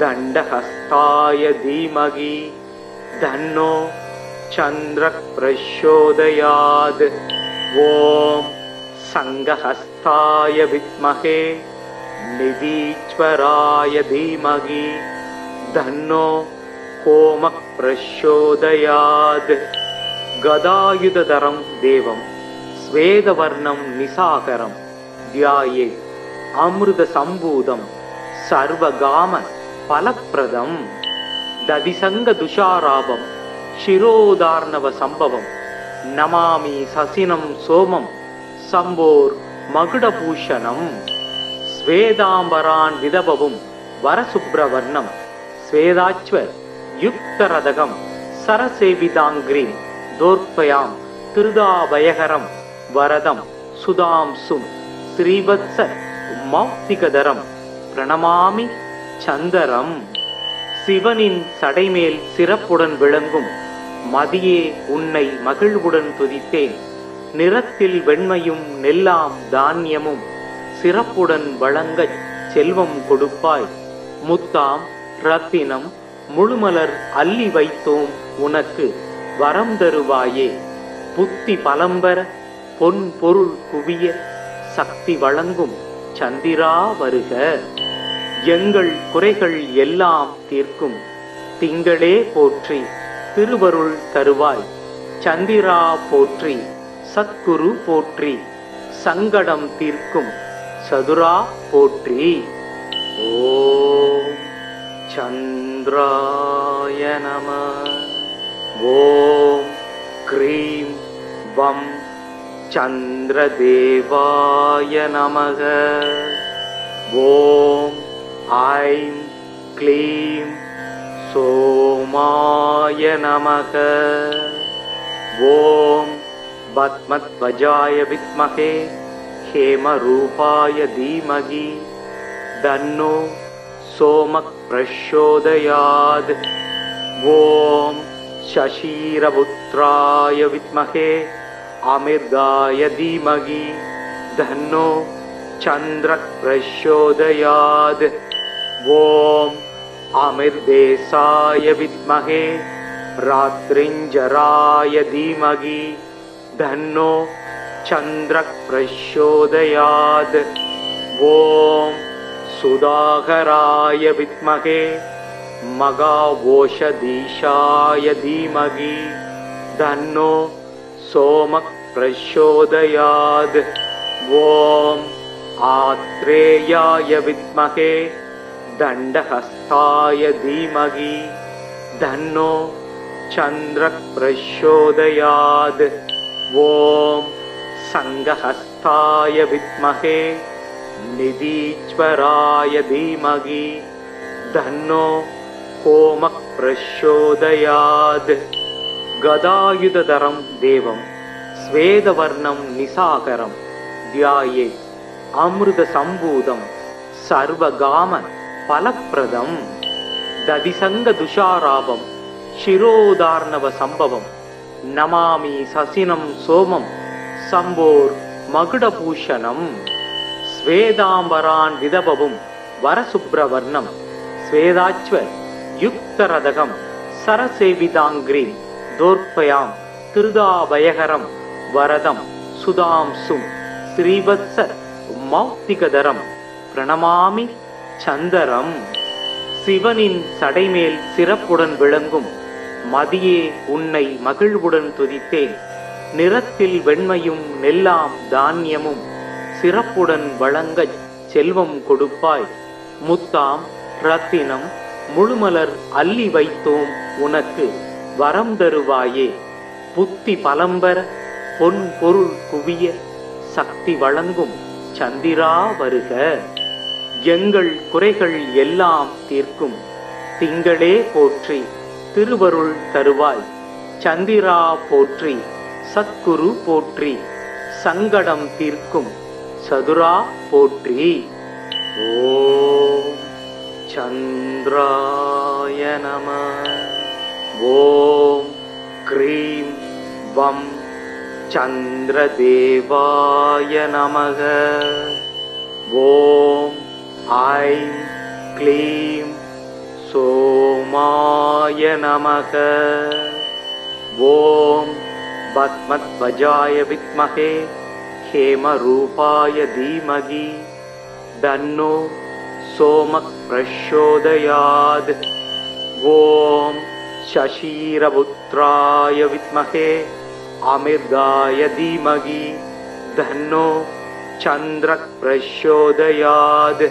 दण्डहस्ताय धीमहि तन्नो चन्द्रः प्रचोदयात्. ॐ संगहस्ताय विद्महे निधीश्वराय धीमहि तन्नो कोमः प्रचोदयात्. गदायुधधरं देवं श्वेतवर्णं निशाकरं ध्याये अमृतसम्भूतं सर्वगाम फलप्रदं. दधिसङ्गदुषाराभं शिरोदार्णव सम्भवं नमामि ससिनं सोमं சம்போர் மகுடபூஷணம். ஸ்வேதாம்பரான் விதபவும் வரசுப்ரவர்ணம் ஸ்வேதாச்வ யுக்தரதகம் சரசேவிதாங்கிரீம் தோர்ப்பயாம் திருதாபயகரம் வரதம் சுதாம்சும் ஸ்ரீவத்ச மௌக்திகதரம் பிரணமாமி சந்தரம். சிவனின் சடைமேல் சிறப்புடன் விளங்கும் மதியே உன்னை மகிழ்வுடன் துதித்தேன். நிறத்தில் வெண்மையும் நெல்லாம் தானியமும் சிறப்புடன் வழங்கச் செல்வம் கொடுப்பாய். முத்தாம் ரத்தினம் முழுமலர் அள்ளி வைத்தோம் உனக்கு வரம் தருவாயே. புத்தி பலம்பெற பொன் பொருள் குவிய சக்தி வழங்கும் சந்திரா வருக. எங்கள் குறைகள் எல்லாம் தீர்க்கும் திங்களே போற்றி திருவருள் தருவாய். சந்திரா போற்றி சத்குரு போற்றி சங்கடம் தீர்க்கும் சதுரா போற்றி. ஓம் சந்திராய நம. ஓம் க்ரீம் வம் சந்திரதேவாய நமக. ஓம் ஐம் க்ளீம் சோமாய நமக. ஓம் பத்மத்வஜாய வித்மஹே हेमरूपाय धीमहि तन्नो सोमः प्रचोदयात्. ॐ शशिरपुत्राय विद्महे अमृताय धीमहि तन्नो चन्द्रः प्रचोदयात्. ॐ अमृतेशाय विद्महे रात्रिञ्जराय धीमहि तन्नो चन्द्रः प्रचोदयात्. ॐ सुधाकराय विद्महे मघावोषधीशाय धीमहि तन्नो सोमः प्रचोदयात्. ॐ आत्रेयाय विद्महे दण्डहस्ताय धीमहि तन्नो चन्द्रः प्रचोदयात्. ॐ சங்கஹஸ்தாய வித்மஹே நிதீஸ்வராய தீமகி தன்னோ கோமக் பிரச்சோதயாத். கதாயுததரம் தேவம் ஸ்வேதவர்ணம் நிசாகரம் தியாயே அமிர்த சம்பூதம் சர்வகாம பலப்பிரதம். ததிசங்க துஷாராபம் சிரோதார்ணவ சம்பவம் நமாமி சசினம் சோமம் சம்போர் மகுடபூஷணம். ஸ்வேதாம்பரான் விதபவும் வரசுப்ரவர்ணம் ஸ்வேதாச்வ யுக்தரதகம் சரசேவிதாங்கிரி தோர்ப்பயாம் திருதாபயகரம் வரதம் சுதாம்சும் ஸ்ரீவத்ச மௌக்திகதரம் பிரணமாமி சந்தரம். சிவனின் சடைமேல் சிறப்புடன் விளங்கும் மதியே உன்னை மகிழ்வுடன் துதித்தேன். நிறத்தில் வெண்மையும் நெல்லாம் தானியமும் சிறப்புடன் வழங்கச் செல்வம் கொடுப்பாய். முத்தாம் ரத்தினம் முழுமலர் அள்ளி வைத்தோம் உனக்கு வரம் தருவாயே. புத்தி பலம்பர பொன் பொருள் குவிய சக்தி வழங்கும் சந்திரா வருக. எங்கள் குறைகள் எல்லாம் தீர்க்கும் திங்களே போற்றி திருவருள் தருவாய். சந்திரா போற்றி சத்குரு போற்றி சங்கடம் தீர்க்கும் சதுரா போற்றி. ஓம் சந்திராய நம. ஓம் க்ரீம் வம் சந்திரதேவாய நமக. ஓம் ஐம் க்ளீம் சோமாய நமக. ஓம் பத்மத்வஜாய வித்மஹே ஹேமரூபாய தீமகி தன்னோ சோமக் பிரச்சோதயாத். ஓம் சசீரபுத்ராய வித்மஹே அமிர்தாய தீமகி தன்னோ சந்திரக் பிரச்சோதயாத்.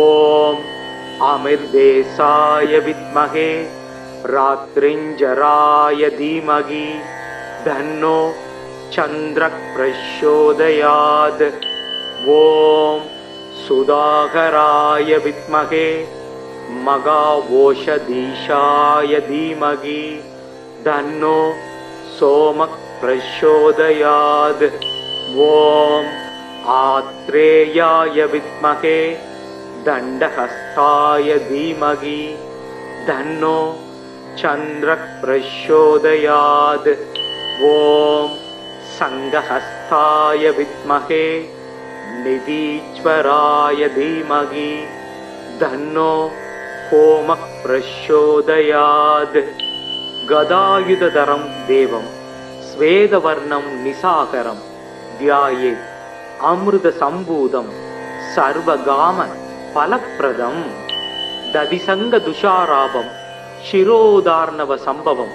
ஓம் அமிர்தேசாய வித்மஹே ராத்ரிஞ்சராய தீமகி தன்னோ சந்திரக் பிரச்சோதயாத். ஓம் சுதாகராய வித்மஹே மகாவோஷதீஷாய தீமகி தன்னோ சோமக் பிரச்சோதயாத். ஓம் ஆத்ரேயாய வித்மஹே தண்டஹஸ்தாய தீமகி தன்னோ சந்திரக் பிரச்சோதயாத். ஓம் சங்கஹஸ்தாய வித்மஹே நிதீஸ்வராய தீமகி தன்னோ கோமக் பிரச்சோதயாத். கதாயுததரம் தேவம் ஸ்வேதவர்ணம் நிசாகரம் தியாயே அமிர்த சம்பூதம் சர்வகாம பலப்பிரதம். ததிசங்க துஷாராபம் சிரோதார்ணவ சம்பவம்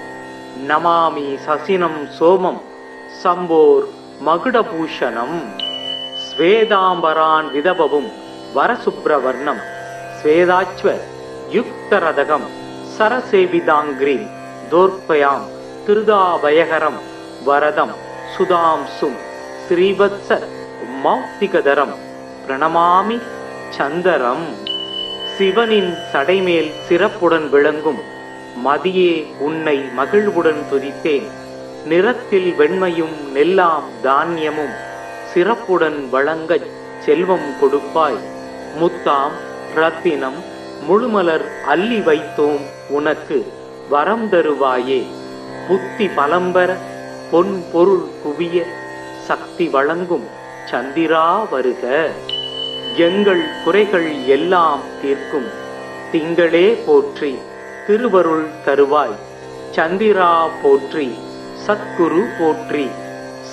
நமாமி சசினம் சோமம் சம்போர் மகுடபூஷணம். ஸ்வேதாம்பரான் விதபவும் வரசுப்ரவர்ணம் ஸ்வேதாச்வ யுக்தரதகம் சரசேவிதாங்கிரி தோர்ப்பயாம் திருதாபயகரம் வரதம் சுதாம்சும் ஸ்ரீவத்ச மௌக்திகதரம் பிரணமாமி சந்தரம். சிவனின் சடைமேல் சிறப்புடன் விளங்கும் மதியே உன்னை மகிழ்வுடன் துதித்தேன். நிறத்தில் வெண்மையும் நெல்லாம் தானியமும் சிறப்புடன் வழங்கச் செல்வம் கொடுப்பாய். முத்தாம் ரத்தினம் முழுமலர் அள்ளி வைத்தோம் உனக்கு வரம் தருவாயே. புத்தி பலம்பர பொன் பொருள் குவிய சக்தி வழங்கும் சந்திரா வருக. எங்கள் குறைகள் எல்லாம் தீர்க்கும் திங்களே போற்றி திருவருள் தருவாய். சந்திரா போற்றி சத்குரு போற்றி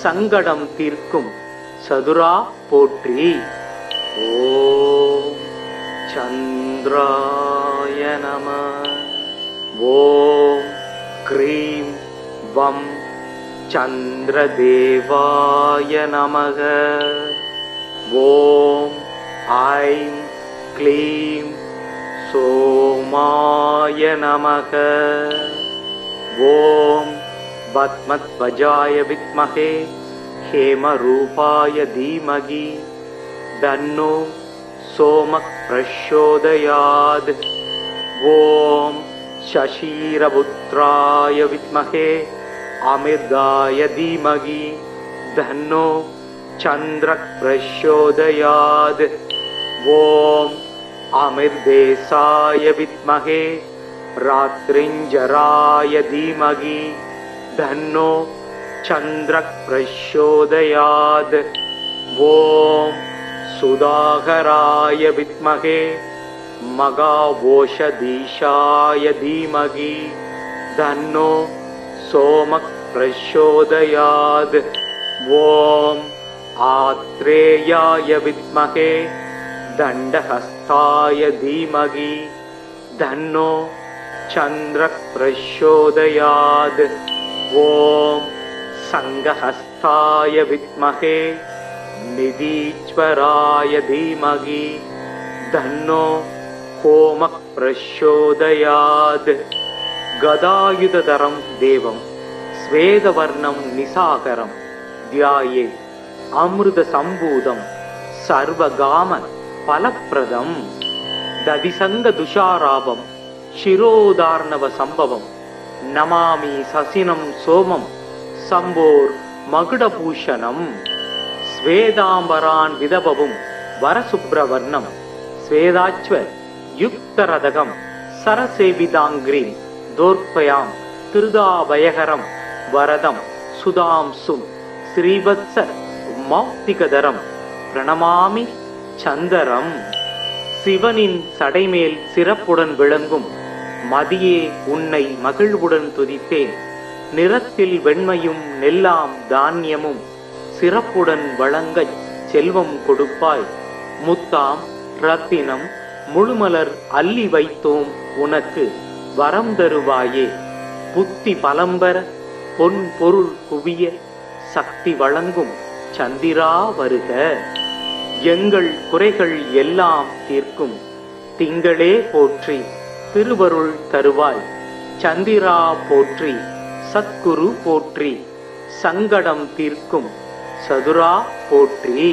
சங்கடம் தீர்க்கும் சதுரா போற்றி. ஓம் சந்திராய நம. ஓம் க்ரீம் வம் சந்திரதேவாய நமக. ஓம் ஐம் க்ளீம் சோமாய நமக. ஓம் பத்மத்வஜாய வித்மஹே हेमरूपाय धीमहि तन्नो सोमः प्रचोदयात्। ॐ शशिरपुत्राय विद्महे अमृताय धीमहि तन्नो चन्द्रः प्रचोदयात्। ॐ अमृतेशाय विद्महे रात्रिञ्जराय धीमहि तन्नो चन्द्रः प्रचोदयात्। ॐ सुधाकराय विद्महे मघावोषधीशाय धीमहि तन्नो सोमः प्रचोदयात्। ॐ आत्रेयाय विद्महे दण्डहस्ताय धीमहि तन्नो चन्द्रः प्रचोदयात्। ॐ संघहस्ताय विद्महे निधीश्वराय धीमहि तन्नो होमः प्रचोदयात्। गदायुधधरं देवं श्वेतवर्णं निशाकरं ध्याये अमृतसम्भूतं सर्वकाम फलप्रदं। दधिसङ्गदुषाराभं शिरोदार्णव सम्भवं नमामि शशिनं सोमं शम्भोर्मकुटभूषणं। श्वेताम्बरान् विदभवं वरशुभ्रवर्णं श्वेताच्व युक्तरदगं सरसेविताङ्ग्रीं दोर्पयां திருதாபயகரம் வரதம் சுதாம்சும் ஸ்ரீவத்ச மௌக்திகதரம் பிரணமாமி சந்தரம். சிவனின் சடைமேல் சிறப்புடன் விளங்கும் மதியே உன்னை மகிழ்வுடன் துதித்தேன். நிறத்தில் வெண்மையும் நெல்லாம் தானியமும் சிறப்புடன் வழங்கச் செல்வம் கொடுப்பாய். முத்தாம் ரத்தினம் முழுமலர் அள்ளி வைத்தோம் உனக்கு வரம் தருவாயே. புத்தி பலம்பர பொன் பொருள் குவிய சக்தி வழங்கும் சந்திரா வருக. எங்கள் குறைகள் எல்லாம் தீர்க்கும் திங்களே போற்றி திருவருள் தருவாய். சந்திரா போற்றி சத்குரு போற்றி சங்கடம் தீர்க்கும் சதுரா போற்றி.